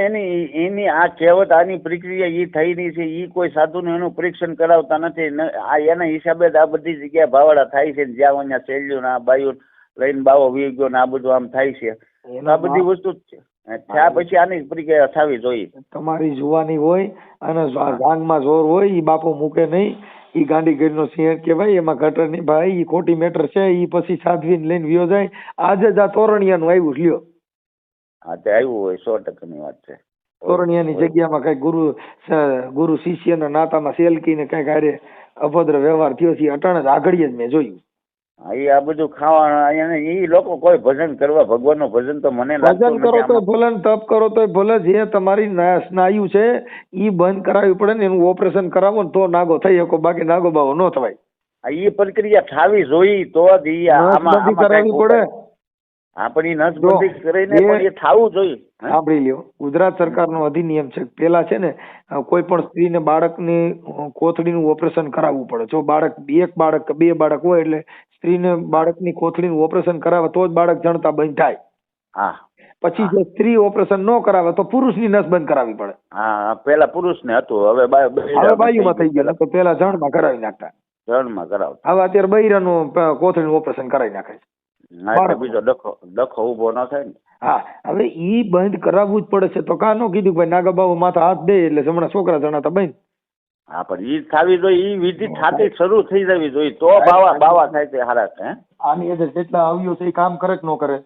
એની આ કહેવત, આની પ્રક્રિયા ઈ થઈ રહી છે. ઈ કોઈ સાધુનું એનું પરીક્ષણ કરાવતા નથી. આ એના હિસાબે જ આ બધી જગ્યાએ ભાવાડા થાય છે. જ્યાં અહીંયા શૈલ્યું ને આ બાયું લઈને બાવો વી ગયો ને આ બધું આમ થાય છે. આ બધી વસ્તુ થયા પછી આની પ્રક્રિયા થવી જોઈએ. તમારી જુવાની હોય અને જાંગમાં જોર હોય, ઈ બાપુ મૂકે નહીં. ઈ ગાંડીગીરીનો સિંહ કહેવાય, એમાં ઘટર નહીં ભાઈ. ઈ ખોટી મેટર છે. ઈ પછી સાધવીને લઈને વ્યો જાય. આજે જ આ તોરણિયાનું આવ્યું લ્યો. હા, તે આવ્યું હોય, 100%ની વાત છે. તોરણિયાની જગ્યામાં કઈ ગુરુ શિષ્યના નાતામાં સેલકીને કઈક હારે અભદ્ર વ્યવહાર થયો છે. અટાણે જ આગળીએ જ મેં જોયું. હા, એ આ બધું ખાવાનું, એ લોકો કોઈ ભજન કરવા, ભગવાનનું ભજન તો મને ભજન કરો તો ભલે, તપ કરો તો ભલે, જે તમારી સ્નાયુ છે ઈ બંધ કરાવવી પડે ને, એનું ઓપરેશન કરાવો ને તો નાગો થઈ શકો, બાકી નાગો બાવો ન થવાય. એ પ્રક્રિયા થાવી જોઈએ તો જ આમાં કરાવવી પડે. હા, પણ એ નસબંધી કરીને પણ એ થાવું જોઈએ. સાંભળી લ્યો, ગુજરાત સરકારનો અધિનિયમ છે, પેલા છે ને કોઈ પણ સ્ત્રીને બાળકની કોથળીનું ઓપરેશન કરાવવું પડે. જો બાળક 1 બાળક કે 2 બાળક હોય એટલે સ્ત્રીને બાળકની કોથળીનું ઓપરેશન કરાવે તો જ બાળક જણતા બંધ થાય. હા, પછી જો સ્ત્રી ઓપરેશન ન કરાવે તો પુરુષની નસ બંધ કરાવવી પડે. હા, પેલા પુરુષને હતું, હવે બાયુમાં થઈ ગયું. તો પેલા જણમાં કરાવી નાખતા, જણમાં કરાવતા. હવે અત્યારે બૈરાનું કોથળીનું ઓપરેશન કરાવી નાખે છે. બીજો ડખો ઉભો ન થાય ને. હા, હવે ઈ બંધ કરાવવું જ પડે છે. તો કા નો કીધું ભાઈ નાગા બાબુ માથે હાથ દે એટલે હમણાં છોકરા જણાતા બંધ. હા, પણ ઈ થવી જોઈએ, ઈ વિધિ થાતી શરૂ થઈ જવી જોઈએ તો બાવા થાય છે હારા. આની અંદર જેટલા આવ્યો છે એ કામ કરે કે ન કરે?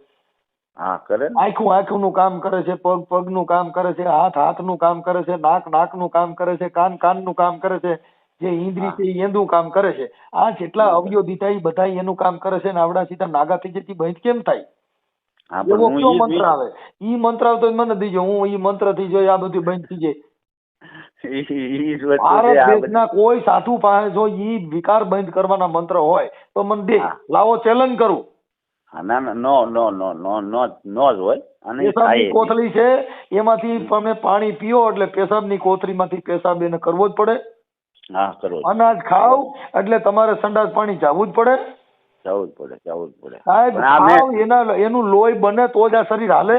હા, કરે. આંખું નું કામ કરે છે, પગ નું કામ કરે છે, હાથ નું કામ કરે છે, નાક નું કામ કરે છે, કાન નું કામ કરે છે, જે ઇન્દ્રિય છે એનું કામ કરે છે. આ જેટલા અવયવ દીધા એ બધા એનું કામ કરે છે. ને આવડા સીધા નાગા થઈ જતી બંધ કેમ થાય? એવો કયો મંત્ર આવે? ઈ મંત્ર આવતો મને દીજો, હું ઈ મંત્ર થી જોઈ આ બધું બંધ થઈ જાય. ભારત દેશના કોઈ સાધુ પાસે જો ઈ વિકાર બંધ કરવાના મંત્ર હોય તો મને દે, લાવો ચેલેન્જ કરું. ના, નો જ હોય. પેશાબની કોથળી છે, એમાંથી તમે પાણી પીઓ એટલે પેશાબની કોથળીમાંથી પેશાબ એને કરવો જ પડે. હા, કરવો. અનાજ ખાવ એટલે તમારે સંડાસ પાણી જવું જ પડે. જવું જ પડે. સાહેબ, એનું લોહી બને તો જ આ શરીર હાલે.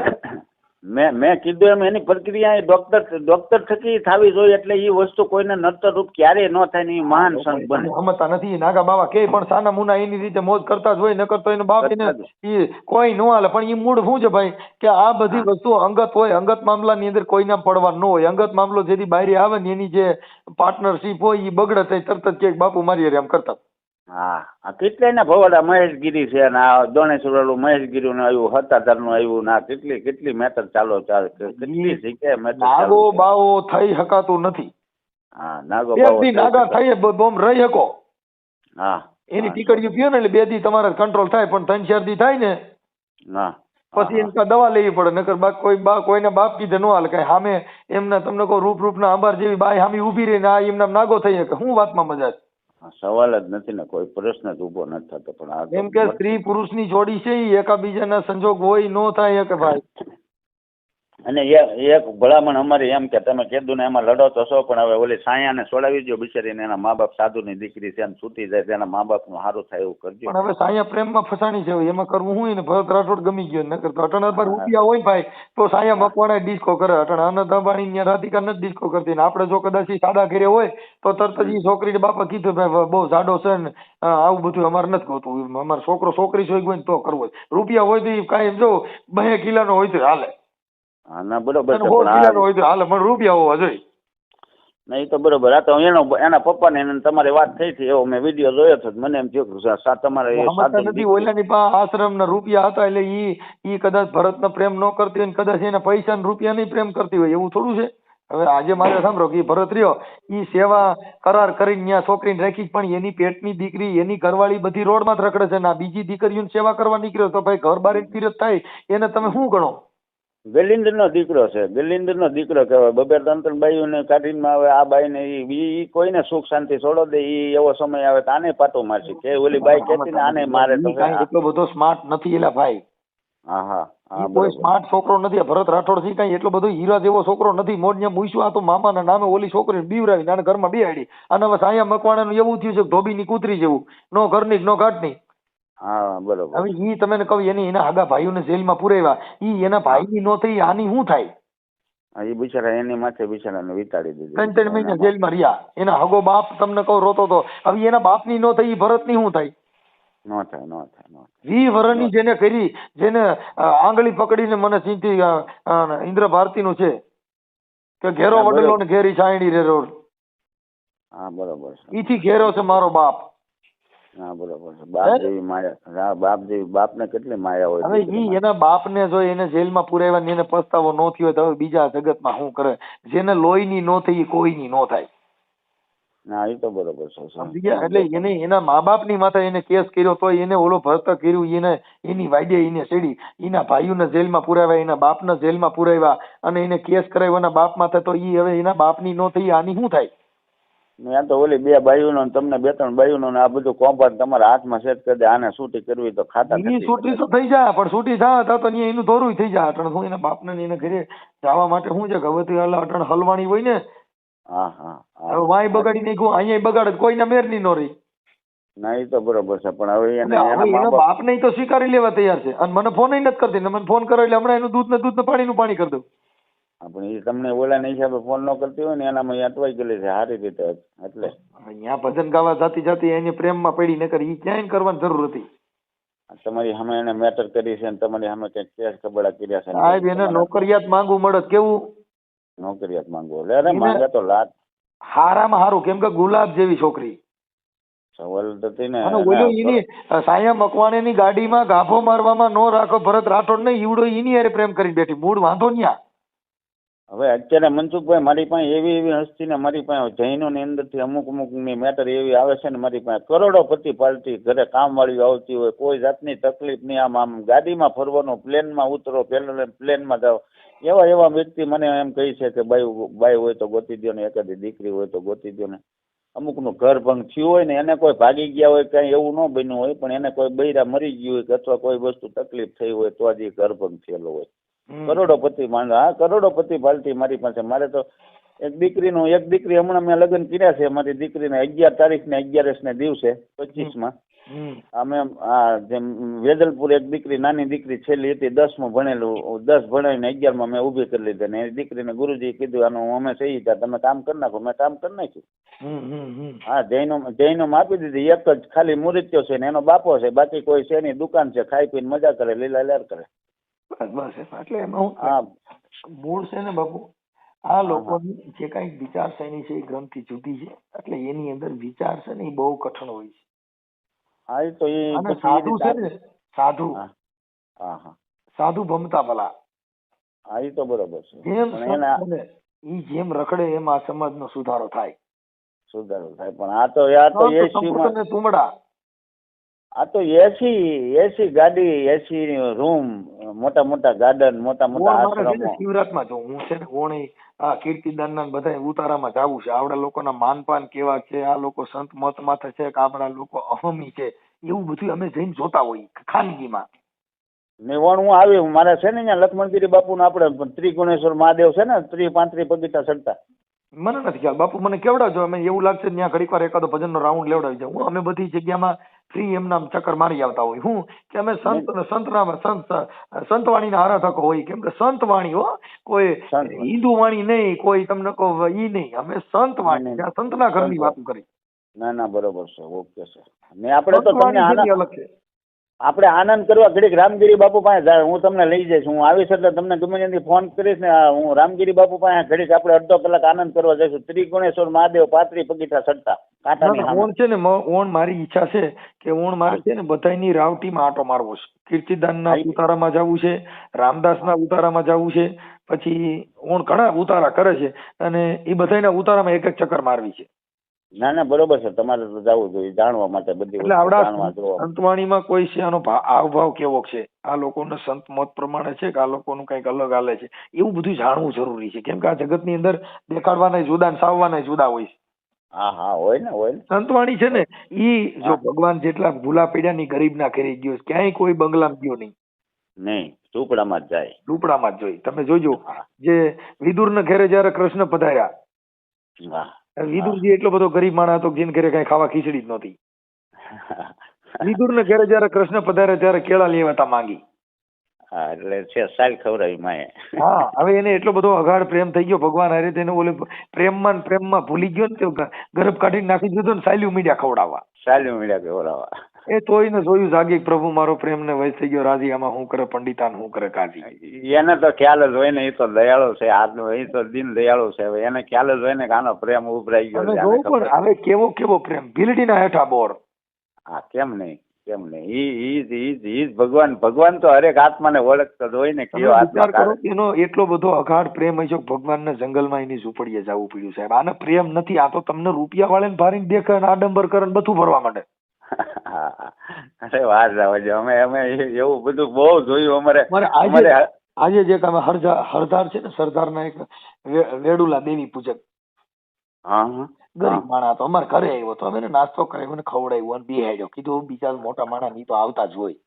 મેં કીધું એમ એની પ્રક્રિયા ડોક્ટર થકી થવી જોઈએ. એટલે એ વસ્તુ કોઈને નડતર રૂપ ક્યારેય ન થાય ને એ મહાન સંત બને. સમજતા નથી નાગા બાવા કે પણ સાના મુના એની રીતે મોજ કરતા જ હોય, નકર તો એનો બાપ એને કોઈ ન હાલે. પણ એ મૂળ શું છે ભાઈ કે આ બધી વસ્તુ અંગત હોય, અંગત મામલાની અંદર કોઈના પડવા ન હોય. અંગત મામલો જેથી બહાર આવે ને એની જે પાર્ટનરશીપ હોય એ બગડે થાય તરત જ કે બાપુ મારી હારે આમ કરતા. હા, કેટલાય ભવાડા મહેશગીરી છે ને આ દોણેશ્વર વાળું મહેશગીરી નું આવ્યું, હતાધાર નું આવ્યું ને કેટલી મેટર ચાલે કેટલી જગ્યાએ મેટર. નાગો બાવો થઈ શકાતું નથી. હા, નાગા થઈ બોમ રહી શકો. હા, એની ટીકડીઓ પીઓ ને એટલે 2 દી તમારે કંટ્રોલ થાય, પણ 3-4 દી થાય ને પછી એની દવા લેવી પડે. નકર કોઈને બાપ કીધે ન હાલે. કઈ સામે એમના તમને કહો રૂપના અંબાર જેવી બાઈ સામે ઉભી રહીને આ એમના નાગો થઈ શકે, શું વાતમાં મજા છે? સવાલ જ નથી ને, કોઈ પ્રશ્ન જ ઉભો નથી થતો. પણ એમ કે સ્ત્રી પુરુષની જોડી છે એ એકાબીજાના સંજોગ હોય ન થાય કે ભાઈ. અને એક ભલામણ અમારી એમ કે તમે કીધું ને એમાં લડો તો છો, પણ હવે ઓલી સાયાને છોડાવી દો બિચારીને, એના મા બાપ સાધુની દીકરી છે ને છૂટી જાય તેના મા બાપનું સારું થાય એવું કરજો. પણ હવે સાયા પ્રેમમાં ફસાણી છે, એમાં કરવું હું ને ભરત રાઠોડ ગમી ગયો નકર તો અટણ પર રૂપિયા હોય ને ભાઈ તો સાયા મકવાણા ડિસ્કો કરે. અટણ અનંત અંબાણી ને રાધિકા નથી ડિસ્કો કરતી ને આપણે જો કદાચ સાદા ઘરે હોય તો તરત જ ઈ છોકરીને બાપા કીધું ભાઈ બહુ જાડો છે ને આવું બધું અમારે નથી ગોતું, અમારો છોકરો છોકરી જોઈ હોય ને તો કરવો. રૂપિયા હોય તો કાંઈ જો 2 કિલોનો હોય તો હાલે, હા ના બરોબર છે, 100 કિલોનો હોય તો હાલે, પણ રૂપિયા હોવા જોઈએ. નહીં તો બરોબર. આ તો એના પપ્પાને એને તમારી વાત થઈ હતી એવો મેં વિડીયો જોયો હતો, મને એમ થયું કે તમારે સમજતા નથી. ઓલાની પાસે આશ્રમ ના રૂપિયા હતા એટલે ઈ કદાચ ભરતનો પ્રેમ ન કરતી હોય ને કદાચ એના પૈસા ને રૂપિયા નહીં પ્રેમ કરતી હોય એવું થોડું છે. હવે આજે મારે સાંભળો કે ભરત રહ્યો ઈ સેવા કરાર કરીને ત્યાં છોકરીને રાખી, પણ એની પેટની દીકરી એની ઘરવાળી બધી રોડમાં જ રખડે છે ને આ બીજી દીકરીઓની સેવા કરવા નીકળ્યો તો ભાઈ ઘર બાર તીરથ થાય એને તમે શું ગણો? ગલિન્દરનો દીકરો છે, ગલિન્દરનો દીકરો કહેવાય. 2-3 બાઈઓને કાઢીને આવે આ બાઈને ઈ કોઈને સુખ શાંતિ છોડો દે, ઈ એવો સમય આવે તો આને પાટું મારશે કે ઓલી બાઈ કહેતી ને આને મારે તો એટલો બધો સ્માર્ટ નથી એલા ભાઈ. હા હા હા કોઈ સ્માર્ટ છોકરો નથી. ભરત રાઠોડ થી કઈ એટલો બધો હીરા જેવો છોકરો નથી. મોઢ મૂછ્યું આ તો મામાના નામે ઓલી છોકરીને બીવરાવી આને ઘરમાં બેહાડી અને હવે સાયા મકવાણાનું એવું થયું છે ધોબીની કૂતરી જેવું, નો ઘરની નો ઘાટની. હા બરોબર. હવે ઈ તમને કહું એના આગા ભાઈઓને જેલમાં પુરાવ્યા, ઈ એના ભાઈની નો થઈ આની શું થાય? એ બિચારા એની માથે બિચારાને વિતાડી દીધું. 3 મહિના જેલમાં રહ્યા. એના હગો બાપ તમને કહું રોતો તો. હવે એના બાપની નો થઈ ભરતની શું થાય? નો થાય નો થાય નો થાય. 20 વર્ષની જેને કરી, જેને આંગળી પકડીને મને ચિંતી ઇન્દ્ર ભારતીનું છે કે ઘેરો વડલો ને ઘેરી સાયણી રે રોડ. હા બરોબર છે. ઈથી ઘેરો છે મારો બાપ. હા બરોબર છે. બાપ જેવી માયા, બાપ જેવી બાપને કેટલી માયા હોય. હવે ઈ એના બાપને જો એને જેલમાં પુરાવ્યા ને એને પસ્તાવો નો થયો હોય તો હવે બીજા જગતમાં શું કરે? જેને લોહીની નો થઈ કોઈની નો થાય. ના એ તો બરોબર છે. એટલે એને એના મા બાપની માથે એને કેસ કર્યો તો એને ઓલો ભરત કર્યું, એને એની વાડે એને સેડી, એના ભાઈઓને જેલમાં પુરાવ્યા, એના બાપને જેલમાં પુરાવ્યા અને એને કેસ કરાવ્યો એના બાપ માથે, તો ઈ હવે એના બાપની નો થઈ આની શું થાય? મેં તો ઓલી 2 બાઈઓનો તમને 2-3 બાઈઓનો આ બધું કોમ્પાઉન્ડ તમારા હાથમાં સેટ કરી દે, આને છૂટી કરવી તો ખાતા એની છૂટી તો થઈ જાય, પણ છૂટી થાય તો એનું ધોરું થઈ જાય. અટણ હું એના બાપને એને ઘરે જવા માટે શું છે કે હવે અટણ હલવાણી હોય ને. હા હા હવે વાય બગાડી નાખ્યું, અહીંયા બગાડે કોઈના મેરની નો રહી. ના એ તો બરોબર છે, પણ હવે એના બાપ ને તો સ્વીકારી લેવા તૈયાર છે અને મને ફોન નથી કરતી. મને ફોન કરો એટલે હમણાં એનું દૂધ ને પાણી કરી દઉં. પણ એ તમને ઓલાના હિસાબે ફોન ન કરતી હોય ને એનામાં અટવાઈ ગયેલી છે સારી રીતે. એટલે અહીંયા ભજન ગાવા જાતી એને પ્રેમમાં પડી ન કરી, ક્યાંય કરવાની જરૂર હતી. તમારી સામે એને મેટર કરી છે ને તમારી સામે કઈક કેસ કબડા કર્યા છે. સાહેબ એને નોકરિયાત માંગવું મળે કેવું? નોકરિયાત માંગવો એટલે માંગે તો લાત હારામાં હારું, કેમ કે ગુલાબ જેવી છોકરી. સવાલ તો ને એની સાયા મકવાણેની ગાડીમાં ગાભો મારવામાં નો રાખો ભરત રાઠોડ ને ઈવડો એની હારે પ્રેમ કરી બેઠી. મૂળ વાંધો ન્યા. હવે અત્યારે મનસુખભાઈ મારી પાસે એવી હસ્તી ને મારી પાસે જૈનો ની અંદર થી અમુક ની મેટર એવી આવે છે ને મારી પાસે કરોડોપતિ પાર્ટી ઘરે કામ વાળી આવતી હોય, કોઈ જાતની તકલીફ નહીં. આમ ગાડીમાં ફરવાનું, પ્લેનમાં ઉતરો, પ્લેનમાં જાઓ, એવા વ્યક્તિ મને એમ કહી છે કે બાઈ હોય તો ગોતી દો ને, એકાદી દીકરી હોય તો ગોતી દો ને. અમુકનું ઘર ભંગ થયું હોય ને એને કોઈ ભાગી ગયા હોય, કઈ એવું ન બન્યું હોય, પણ એને કોઈ બૈરા મરી ગયું હોય અથવા કોઈ વસ્તુ તકલીફ થઈ હોય તો જ ઘર ભંગ થયેલો હોય. કરોડોપતિ માંડો, હા કરોડોપતિ પાર્ટી મારી પાસે. મારે તો એક દીકરી હમણાં મેં લગ્ન કર્યા છે. મારી દીકરીને 11 તારીખને 11 દિવસે 25માં અમે જેમ વેદલપુર એક દીકરી, નાની દીકરી છેલ્લી હતી, 10મું ભણેલું, 10 ભણાવીને 11માં મેં ઊભી કરી લીધી ને એ દીકરીને ગુરુજીએ કીધું આનું અમે સહી હતા, તમે કામ કરી નાખો. મેં કામ કરી નાખ્યું. હા જૈનોમાં આપી દીધી. એક જ ખાલી મુરીત્યો છે ને એનો બાપો છે, બાકી કોઈ છે નહીં, દુકાન છે, ખાઈ પીને મજા કરે, લીલા લેર કરે. બસ એટલે એમાં મૂળ છે ને બાપુ, આ લોકોની જે કઈ વિચારસરણી છે એ ગ્રંથિ જુદી છે, એટલે એની અંદર વિચાર છે ને એ બહુ કઠણ હોય છે. હા એ તો એ સાધુ છે ને, સાધુ સાધુ ભમતા ભલા. હા એ તો બરોબર છે. જેમ રખડે એમ આ સમાજનો સુધારો થાય. પણ આ તો તુમડા આ તો એસી ગાડી, એસી રૂમ, મોટા ગાર્ડન, મોટા આશ્રમો. શિવરાતમાં જો હું છે ને ઓણી આ કીર્તિદાન ના બધા ઉતારામાં જાવું છે. આવડા લોકોના માનપાન કેવા છે, આ લોકો સંત મત માથે છે કે આપણા લોકો અહમી છે, એવું બધું અમે જઈને જોતા હોઈએ ખાનગીમાં. ને હું આવી મારે છે ને અહીંયા લક્ષ્મણગીરી બાપુને આપણે ત્રિગુણેશ્વર મહાદેવ છે ને 35 પગીટા ચડતા. મને નથી ખ્યાલ બાપુ, મને કેવડાવજો. અમે એવું લાગશે ત્યાં ઘડીક વાર એકાદો ભજનનો રાઉન્ડ લેવડાવી જાઉં. અમે બધી જગ્યામાં ફ્રી એમના ચક્કર મારી આવતા હોય. હું કે અમે સંતવાણીના આરાધકો હોય, કેમ કે સંતવાણી હો, કોઈ હિન્દુ વાણી નહીં, કોઈ તમને કહો ઈ નહીં. અમે સંતવાણી, ત્યાં સંતના ઘરની વાતો કરી. ના ના બરોબર છે, ઓકે છે. ને આપણે તો તમને અલગ છે. આપણે આનંદ કરવા ઘડીક રામગીરી બાપુ પાસે જાય, હું તમને લઈ જઈશ. હું આવીશ એટલે તમને ગમે ત્યાંથી ફોન કરીશ ને હું રામગીરી બાપુ પાસે ઘડીક આપણે અડધો કલાક આનંદ કરવા જઈશું. ત્રિગુણેશ્વર મહાદેવ 35 પગીટા ચડતા કાંટાની સામે. ઓણ છે ને, ઓણ મારી ઈચ્છા છે કે ઓણ મારે છે ને બધાની રાવટીમાં આટો મારવો છે. કીર્તિદાનના ઉતારામાં જવું છે, રામદાસના ઉતારામાં જવું છે, પછી ઓણ ઘણા ઉતારા કરે છે અને એ બધાના ઉતારામાં એક એક ચક્કર મારવી છે. ના ના બરોબર છે, તમારે તો જવું જોઈએ જાણવા માટે બધી એટલે આવડા સંતવાણીમાં કોઈ છે આનો હાવભાવ કેવો છે, આ લોકોને સંત મત પ્રમાણે છે કે આ લોકોનું કઈક અલગ હાલે છે, એવું બધું જાણવું જરૂરી છે. કેમ કે આ જગતની અંદર દેખાડવાના જુદા ને સાવવાના જુદા હોય છે. હા હા હોય ને હોય ને. સંતવાણી છે ને ઈ જો ભગવાન જેટલા ભૂલા પડ્યા ની ગરીબ ના ઘરે ગયો, ક્યાંય કોઈ બંગલામાં ગયો નહીં. નહીં, ઝૂંપડામાં જ જાય. ઝૂંપડામાં જ જોઈ. તમે જોજો જે વિદુર ના ઘરે જયારે કૃષ્ણ પધાર્યા, વિદુરજી એટલો બધો ગરીબ માણસ હતો જેને ઘરે કઈ ખાવા ખીચડી જ નહોતી. વિદુર ને ઘરે જયારે કૃષ્ણ પધારે ત્યારે કેળા લેવાતા માંગી. હા એટલે છે સાલ ખવડાવી માએ. હા, હવે એને એટલો બધો અગાઢ પ્રેમ થઈ ગયો ભગવાન હારે, તેને ઓલે પ્રેમમાં ભૂલી ગયો ને, ગરબ કાઢીને નાખી દીધો ને સાલ્યું મીડિયા ખવડાવવા. સાલ્યું મીડિયા ખવડાવવા. એ તોય ને જોયું જાગી પ્રભુ મારો પ્રેમ ને વૈસ થઈ ગયો રાજી, આમાં હું કરે પંડિતાન હું કરે કાજી. એને તો ખ્યાલ જ હોય ને, એ તો દયાળો છે, આજનો એ તો દિન દયાળો છે. હવે એને ખ્યાલ જ હોય ને કે આનો પ્રેમ ઉભરાઈ ગયો. પણ હવે કેવો કેવો પ્રેમ, ભીલડીના હેઠા બોર. હા કેમ નહીં, કેમ નહીં. ઈ ભગવાન, ભગવાન તો હરેક આત્માને ઓળખતો જ હોય ને. કયો આત્મા એનો એટલો બધો અગાઢ પ્રેમ હોય છે, ભગવાનના જંગલમાં એની ઝૂંપડીએ જવું પડ્યું સાહેબ. આને પ્રેમ નથી, આ તો તમને રૂપિયા વાળાને ભારીને દેખે, આડંબર કરે ને બધું ભરવા માંડે. અરે વાર જવા દે, અમે એવું બધું બહુ જોયું. અમારે આજે જે હરદાર છે ને, સરદારના એક વેડુલા દેવી પૂજક ગરીબ માણસ હતો, અમારે ઘરે આવ્યો તો અમે એને નાસ્તો કરાવ્યો ને ખવડાવ્યો અને બિહાડ્યો. કીધું બીજા મોટા માણસ ની તો આવતા જ હોય,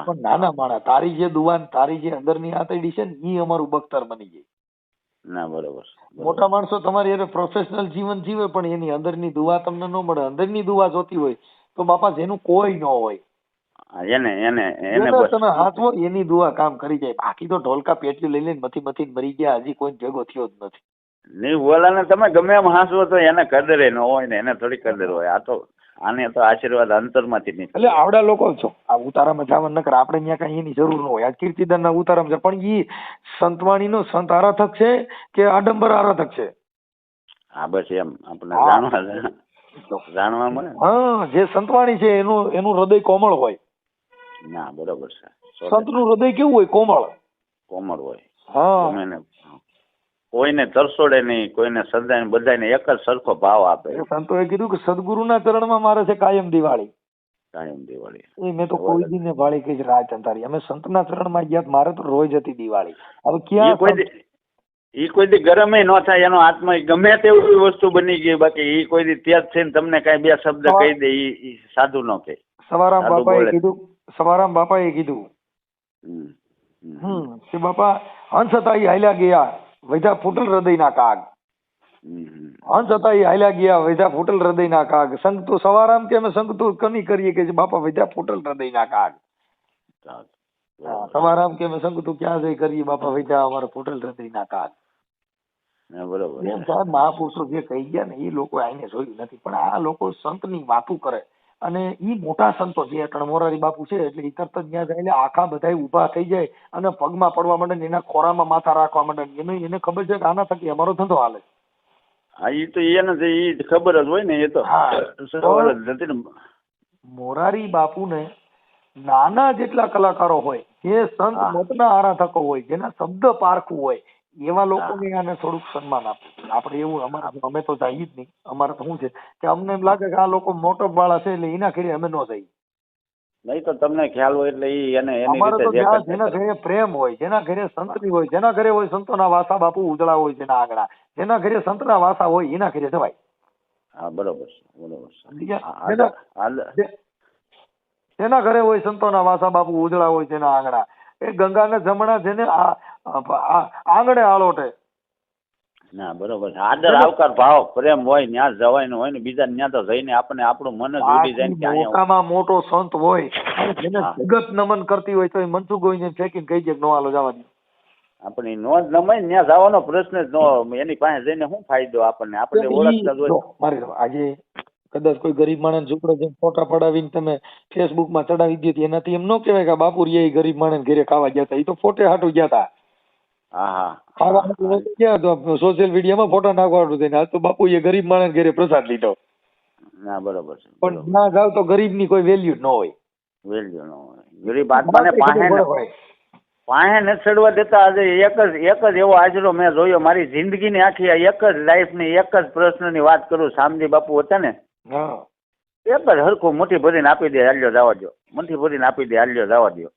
પણ નાના માણસ તારી જે દુવાન, તારી જે અંદરની આતડી છે ને, ઈ અમારું બખ્તર બની જાય. ના બરોબર. મોટા માણસો તમારી એને પ્રોફેશનલ જીવન જીવે પણ એની અંદરની દુવા તમને ન મળે. અંદરની દુવા જોતી હોય તો બાપા જેનું કોઈ ન હોય તમે હાથવો, એની દુઆ કામ કરી જાય. બાકી તો ઢોલકા પેટી લઈ લઈને મથી મરી ગયા, હજી કોઈ ભેગો થયો જ નથી. નહીં બોલાને તમે ગમે એમ હાંસવો તો એને કદરે ન હોય ને, એને થોડી કદર હોય. આ તો આને તો આશીર્વાદ અંતરમાંથી નહીં. એટલે આવડા લોકો છો આ ઉતારામાં જવાનું નકર આપણે ત્યાં કઈ એની જરૂર ન હોય. આ કીર્તિદાન ના ઉતારામાં છે, પણ ઈ સંતવાણી નો સંત આરાધક છે કે આડંબર આરાધક છે? હા બસ એમ આપણે જાણવા મળે. હા, જે સંતવાણી છે એનું હૃદય કોમળ હોય. ના બરોબર છે. સંત નું હૃદય કેવું હોય? કોમળ હોય. હા, કોઈને તરસોડે નહીં, કોઈને સદાય બધાને એક જ સરખો ભાવ આપે. સંતોએ કીધું કે સદગુરુના ચરણમાં મારે છે કાયમ દિવાળી. એ મેં તો કોઈ દી ને વાળી કઈ રાત અંધારી. અમે સંતના ચરણમાં ગયા મારે તો રોજ હતી દિવાળી. હવે ક્યાં કોઈ દી ગરમ ન થાય, એનો આત્મા ગમે તેવી વસ્તુ બની ગઈ, બાકી ઈ કોઈ દી તેજ થઈને તમને કઈ બે શબ્દ કહી દે, ઈ સાધુ નો કહે. સવારામ બાપાએ કીધું કે બાપા હંસ હતા એ હાલ્યા ગયા, વૈધા ફૂટલ હૃદયના કાગ. હંસ હતા એ હાલ્યા ગયા, વૈધા ફૂટલ હૃદયના કાગ. સંગ તો સવારામ કે અમે સંગ તો કમી કરીએ કે બાપા વૈધા ફૂટલ હૃદયના કાગ. સવારામ કે અમે સંગ તો ક્યાં જઈ કરીએ બાપા વૈધા અમારા ફૂટલ હૃદયના કાગ. બરોબર. એમ સાહેબ મહાપુરુષો જે કહી ગયા ને એ લોકો આઈને જોયું નથી, પણ આ લોકો સંત ની વાતું કરે. અને ઈ મોટા સંતો જે મોરારી બાપુ છે એટલે ઈ તરત જ ત્યાં જાય એટલે આખા બધા ઉભા થઈ જાય અને પગમાં પડવા માંડે ને એના ખોરામાં માથા રાખવા માંડે. એને ખબર છે કે આના થકી અમારો ધંધો હાલે. હા ઈ તો એને ખબર જ હોય ને. એ તો મોરારી બાપુ ને નાના જેટલા કલાકારો હોય, જે સંત મતના આરાધકો હોય, જેના શબ્દ પારખું હોય, એવા લોકોને આને થોડુંક સન્માન આપવું. આપણે એવું અમે તો જઈએ જ નહીં. અમારે તો શું છે કે અમને એમ લાગે કે આ લોકો મોટો વાળા છે એટલે એના ઘરે અમે ન જઈએ. નહીં તો તમને ખ્યાલ હોય એટલે અમારે તો જેના ઘરે પ્રેમ હોય, જેના ઘરે સંતની હોય, જેના ઘરે હોય સંતોના વાસા બાપુ ઉજળા હોય જેના આંગણા, જેના ઘરે સંતના વાસા હોય એના ઘરે જવાય. હા બરોબર છે, બરોબર છે. જેના ઘરે હોય સંતોના વાસા બાપુ ઉજળા હોય તેના આંગણા, એ ગંગાને જમણા જેને આંગણે આળોટે. ના બરોબર છે. આદર આવકાર ભાવ પ્રેમ હોય ત્યાં જવાનું હોય ને બીજા ત્યાં તો જઈને આપણે આપણું મન જ ઉડી જાય ને કે અહીંયા મોટામાં મોટો સંત હોય અને જેને જગત નમન કરતી હોય તો એ મનસુખ ગોઈને ફેંકીને કહી દે કે નો હાલો જવા દે. આપણી નોંધ નમાય ત્યાં જવાનો પ્રશ્ન જ ન, એની પાસે જઈને શું ફાયદો આપણને, આપણે ઓળખતા જ હોય. મારી આજે કદાચ કોઈ ગરીબ માણસ ઝૂંપડે જઈને ફોટા પડાવીને તમે ફેસબુકમાં ચડાવી દે એનાથી એમ ન કહેવાય કે બાપુ રે ગરીબ માણસ ઘરે ખાવા ગયા હતા, એ તો ફોટે હાટું ગયા હતા. હા ખાવા ગયા તો સોશિયલ મીડિયામાં ફોટા નાખવાનું થઈને આજ તો બાપુ એ ગરીબ માણસ ઘરે પ્રસાદ લીધો. ના બરોબર છે. પણ ના જાવ તો ગરીબ ની કોઈ વેલ્યુ ન હોય. વેલ્યુ ન હોય. ગરીબ આત્માને પાસે ન ચડવા દેતા. આજે એક જ એવો આજરો મેં જોયો મારી જિંદગીની આખી એક જ લાઈફની એક જ પ્રશ્નની વાત કરું. શામજી બાપુ હતા ને, એક જ હરખું મુઠ્ઠી ભરીને આપી દે હાલ્યો જવા દો, મુઠ્ઠી ભરીને આપી દે હાલ્યો જવા દો,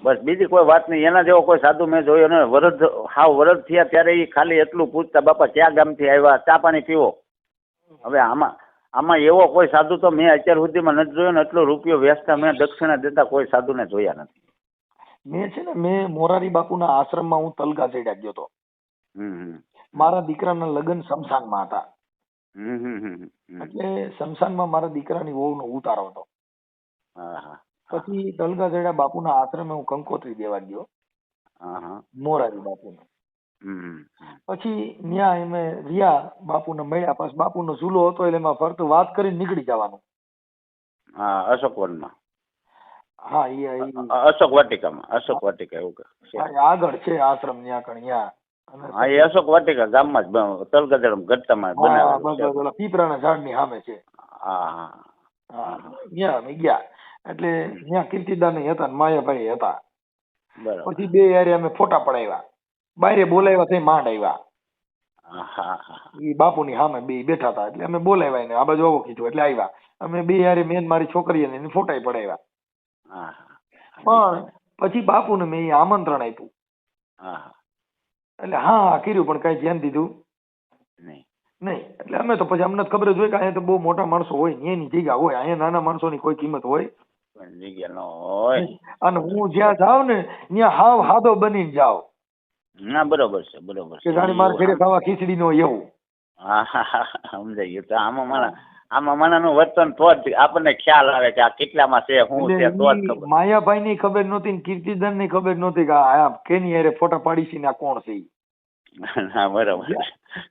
બસ બીજી કોઈ વાત નહીં. એના જેવો કોઈ સાધુ મેં જોયો ને. વરદ થયા ત્યારે એ ખાલી એટલું પૂછતા, બાપા ક્યાં ગામથી આવ્યા, ચા પાણી પીવો. હવે આમાં એવો કોઈ સાધુ તો મેં અત્યાર સુધીમાં નથી જોયો ને. એટલો રૂપિયો વેચતા મેં દક્ષિણા દેતા કોઈ સાધુને જોયા નથી. મેં છે ને મેં મોરારી બાપુના આશ્રમમાં હું તલગા ચડ્યા ગયો હતો. મારા દીકરાના લગ્ન શમશાનમાં હતા. એટલે શમશાનમાં મારા દીકરાની વહુનો ઉતારો હતો. પછી તલગા ચડ્યા બાપુના આશ્રમે હું કંકોત્રી દેવા ગયો મોરારી બાપુને. પછી ન્યા અમે રહ્યા, બાપુને મળ્યા. પછી બાપુનો ઝૂલો હતો એટલે એમાં ફરતું વાત કરીને નીકળી જવાનું. અશોકવનમાં. હા અશોક વાટિકા એવું આગળ છે આશ્રમ ત્યાં કણ્યા. હા એ અશોક વાટિકા ગામમાં જ તલગઢ ગઢતામાં બનાવેલું પીપળાના ઝાડની સામે છે. ત્યાં અમે ગયા એટલે ત્યાં કીર્તિદાન હતા ને માયાભાઈ હતા. પછી બે યારે અમે ફોટા પડાવ્યા. બારે બોલાવ્યા થઈ માંડ આવ્યા. એ બાપુની સામે બે બેઠા હતા એટલે અમે બોલાવ્યા ને આ બાજુ આવો કીધું એટલે આવ્યા. અમે બે યારે મેન મારી છોકરીને એને ફોટા પડાવ્યા. પણ પછી બાપુને મેં આમંત્રણ આપ્યું એટલે હા કર્યું પણ કઈ ધ્યાન દીધું નહીં. એટલે અમે તો પછી અમને ખબર જ હોય કે અહીંયા તો બહુ મોટા માણસો હોય ને એની જગ્યા હોય, અહીંયા નાના માણસોની કોઈ કિંમત હોય અને હું જ્યાં જાઉં ને ત્યાં હાવ હાદો બનીને જાવ. ના બરોબર છે બરોબર છે. જાણે મારે ઘરે ખાવા ખીચડી નો એવું. સમજાઈ ગયું. તો આમાં માણાનું વર્તન તો જ આપણને ખ્યાલ આવે કે આ કેટલામાં છે શું છે. તો જ ખબર. માયાભાઈ ની ખબર નહોતી ને કીર્તિદાન ની ખબર નહોતી કે આ કેની હારે ફોટા પાડી છે ને આ કોણ છે. હા બરોબર.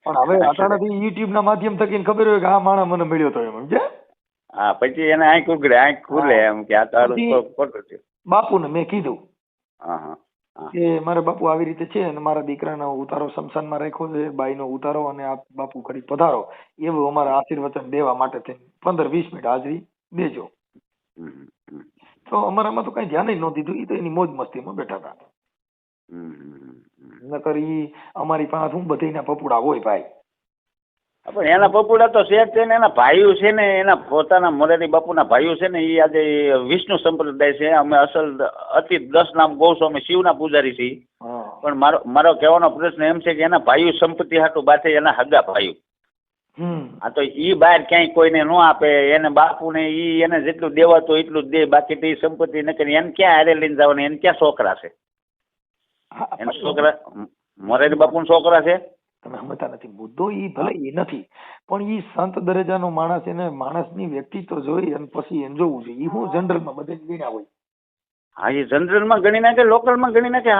પણ હવે અચાનક યુટ્યુબ ના માધ્યમ થકી ખબર હોય કે આ માણસ મને મળ્યો તો એમ સમજે. હા પછી એને આંખ ઉઘડે, આંખ ખુલે એમ કે આ તારું ખોટું છે. બાપુને મેં કીધું કે મારા બાપુ આવી રીતે છે અને મારા દીકરાનો ઉતારો શમશાનમાં રાખ્યો છે, બાઈનો ઉતારો, અને આ બાપુ ઘડી પધારો એવું અમારા આશીર્વચન દેવા માટે થઈને 15-20 મિનિટ હાજરી દેજો. તો અમારામાં તો કઈ ધ્યાન જ ન દીધું. એ તો એની મોજ મસ્તીમાં બેઠા હતા. નકર ઈ અમારી પાસે શું બધીના પપુડા હોય ભાઈ. પણ એના પપુડા તો શેઠ છે ને, એના ભાઈઓ છે ને, એના પોતાના મોરારી બાપુના ભાઈઓ છે ને, એ આજે વિષ્ણુ સંપ્રદાય છે. અમે અસલ અતિ 10 નામ ગૌસ્વામી શિવના પૂજારી છીએ. પણ મારો કહેવાનો પ્રશ્ન એમ છે કે એના ભાઈઓ સંપત્તિ હાટું બાથે એના હગા ભાઈઓ. આ તો ઈ બહાર ક્યાંય કોઈને ન આપે. એને બાપુને ઈ એને જેટલું દેવાતું એટલું જ દે, બાકી તો ઈ સંપત્તિ ન કરી. એને ક્યાં હારે લઈને જવાનું? એને ક્યાં છોકરા છે? એના છોકરા મોરારી બાપુ છોકરા છે. તમે સમજતા નથી. મુદ્દો ઈ ભલે એ નથી, પણ ઈ સંત દરજાનો માણસ, એને માણસની વ્યક્તિત્વ જોઈ અને પછી એને જોવું જોઈએ. ઈ હું જનરલમાં બધે ગણ્યા હોય. હા એ જનરલમાં ગણી નાખે, લોકલમાં ગણી નાખે.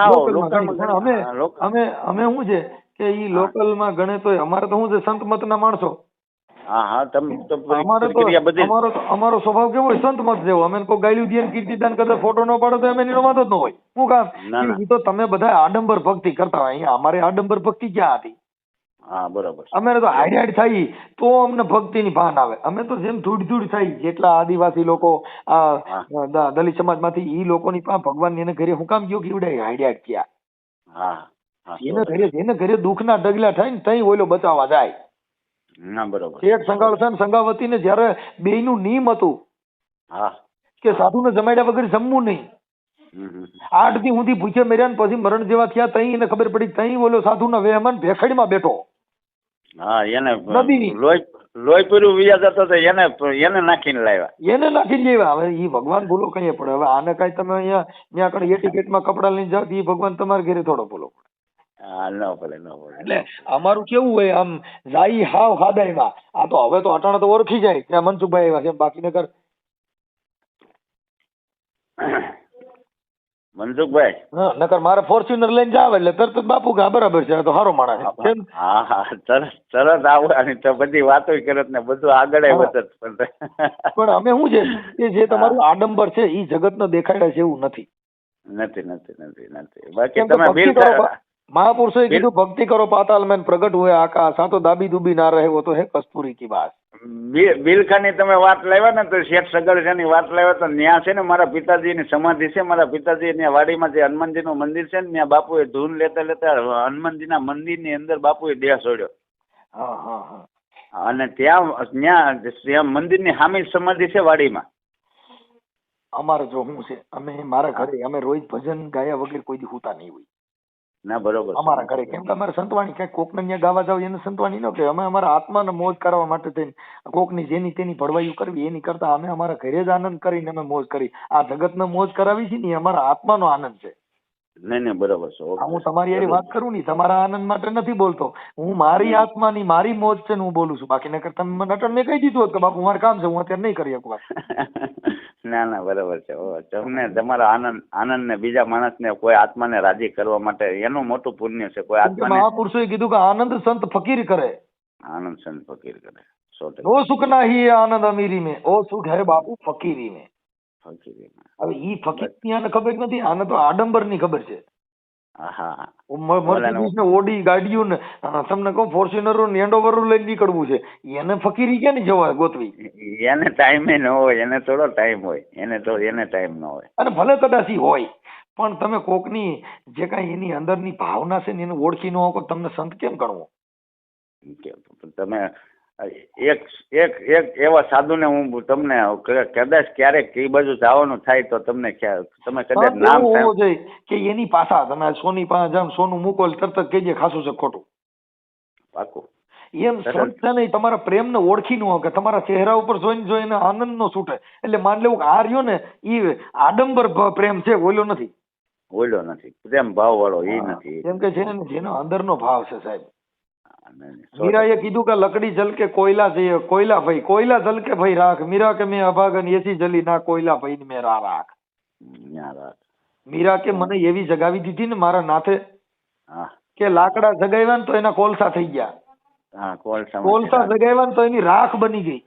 અમે શું છે કે ઈ લોકલમાં ગણે તો અમારે તો શું છે સંત મતના માણસો. અમારો સ્વભાવ કેવો હોય? સંત મત જેવો. અમે કોઈ ગાયલું દે કીર્તિદાન કરતા ફોટો ન પાડો તો અમે એનો વાંધો જ ન હોય. શું કામ? ઈ તો તમે બધા આડંબર ભક્તિ કરતા હોય. અહીંયા અમારે આડંબર ભક્તિ ક્યાં હતી? બરોબર. અમે તો હાઈડ થાય તો અમને ભક્તિની ભાન આવે. અમે તો જેમ ધૂળ થાય જેટલા આદિવાસી લોકો દલિત સમાજમાંથી ઈ લોકોની પાસે ભગવાન એને ઘરે હું કામ ગયો કે એવડે હાઈડ થયા. એને ઘરે દુઃખના ડગલા થાય ને તઈ ઓલો બચાવવા જાય. એક સંગાળસન સંગાવતી ને જયારે બેયનું નિયમ હતું કે સાધુને જમાડ્યા વગર જમવું નહીં. 8 દી સુધી ભૂખ્યા મર્યા ને પછી મરણ જેવા થયા. તઈ એને ખબર પડી તઈ ઓલો સાધુના વેહમાન ભેખડીમાં બેઠો. લોહી પૂરું વ્યાજ હતો તો એને નાખીને લાવ્યા. એને નાખી દેવા. હવે ઈ ભગવાન ભૂલો કહીએ પડે. હવે આને કઈ તમે અહીંયા ત્યાં આગળ એટીકેટમાં કપડા લઈને જાવ ઈ ભગવાન તમારે ઘરે થોડો ભૂલો પડે. હા, ન પડે ન પડે. એટલે અમારું કેવું હોય આમ જાય હાવ ખાદાઈમાં. આ તો હવે તો અટાણે તો ઓળખી જાય કે આ મનસુખભાઈ આવ્યા છે, બાકી નકર મનસુખભાઈ, હા નકર મારે ફોર્ચ્યુનર લઈને જાવ એટલે તરત જ બાપુ કે આ બરાબર છે, આ તો સારો માણસ છે. હા હા, તરત આવવાની તો બધી વાતો કરત ને બધું આગળ વધત. પણ અમે શું છે કે જે તમારું આડંબર છે ઈ જગતને દેખાડે છે એવું નથી. નથી નથી નથી નથી. બાકી તમે બિલ મહાપુરુષોએ કીધું ભક્તિ કરો પાતાલ મેં પ્રગટ હુએ આકાશ, આ તો દાબી દુબી ના રહે વો તો હે કસ્તુરી કી બાત. બિલખાની તમે વાત લાવ્યા ને તો શેઠ સગડની વાત લાવ્યા તો ત્યાં છે ને મારા પિતાજીની સમાધિ છે. મારા પિતાજી ત્યાં વાડીમાં જે હનુમાનજીનું મંદિર છે ને ત્યાં બાપુએ ધૂન લેતા લેતા હનુમાનજીના મંદિરની અંદર બાપુએ દેહ છોડ્યો. અને ત્યાં મંદિરની સામે સમાધિ છે વાડીમાં. અમારે જો શું છે, અમે મારા ઘરે અમે રોજ ભજન ગાયા વગર કોઈ દી હુતા નહીં હોય. ના બરોબર. અમારા ઘરે કેમ કે અમારે સંતવાણી કઈ કોકને ત્યાં ગાવા જાવ એને સંતવાણી ન કે અમે અમારા આત્માને મોજ કરવા માટે થઈને કોકની જેની તેની ભળવાયું કરવી એની કરતા અમે અમારા ઘરે જ આનંદ કરીને અમે મોજ કરી. આ જગતને મોજ કરાવી છે ને એ અમારા આત્માનો આનંદ છે. નહીં નહીં બરોબર છે. હું તમારી હારે વાત કરું ને તમારા આનંદ માટે નથી બોલતો. હું મારી આત્માની મારી મોજ છે ને હું બોલું છું. બાકી નકર તમે મને અટલ મેં કહી દીધું હોત કે બાપુ મારે કામ છે હું અત્યારે નહીં કરી શકું વાત. ના ના બરોબર છે. તમને તમારા આનંદ ને બીજા માણસને કોઈ આત્માને રાજી કરવા માટે એનું મોટું પુણ્ય છે. કોઈ આત્મા મહાપુરુષોએ કીધું કે આનંદ સંત ફકીર કરે. આનંદ સંત ફકીર કરે. ઓ સુખ નહીં આનંદ અમીરી में, ઓ સુખ હે બાપુ ફકીરી में. હવે ઈ ફકીર ની ખબર નથી, આને તો આડંબર ની ખબર છે. મર્સિડીઝ ને ઓડી ગાડીઓ ને તમને કહું ફોર્ચ્યુનરો ને એન્ડોવર લઈને નીકળવું છે, એને ફકીરી ક્યાં ની જવા ગોતવી. એને ટાઈમે ન હોય, એને થોડો ટાઈમ હોય, એને ટાઈમ ન હોય. અને ભલે કદાચ હોય પણ તમે કોકની જે કઈ એની અંદરની ભાવના છે ને એને ઓળખી ન હકો તમને સંત કેમ ગણવો. તમે એક એક એક એવા સાધુને હું તમને કદાચ ક્યારેક એ બાજુ જવાનું થાય તો તમને તમે કદાચ નામ હોવો જોઈએ કે એની પાછા તમે સોની પાસે જાવ સોનું મૂકો તરત જ કહીએ ખાસું છે ખોટું. પાકું એમ સંત છે નહીં તમારા પ્રેમને ઓળખી ન હોય કે તમારા ચહેરા ઉપર જોઈને આનંદ નો છૂટે. એટલે માન લેવું આ રહ્યો ને એ આડંબર પ્રેમ છે, ઓલો નથી. ઓલો નથી પ્રેમ ભાવ વાળો એ નથી. કેમ કે છે ને જેનો અંદરનો ભાવ છે સાહેબ. મીરાએ કીધું કે લકડી જલ કે કોયલા જોઈએ, કોયલા ભાઈ કોયલા જલ કે ભાઈ રાખ, મીરા કે મેં અભાગન એસી જલી ના કોયલા ભાઈ મેં રાખ. મીરા કે મને એવી જગાવી દીધી ને મારા નાથે કે લાકડા જગાવ્યા ને તો એના કોલસા થઈ ગયા, કોલસા જગાવ્યા ને તો એની રાખ બની ગઈ.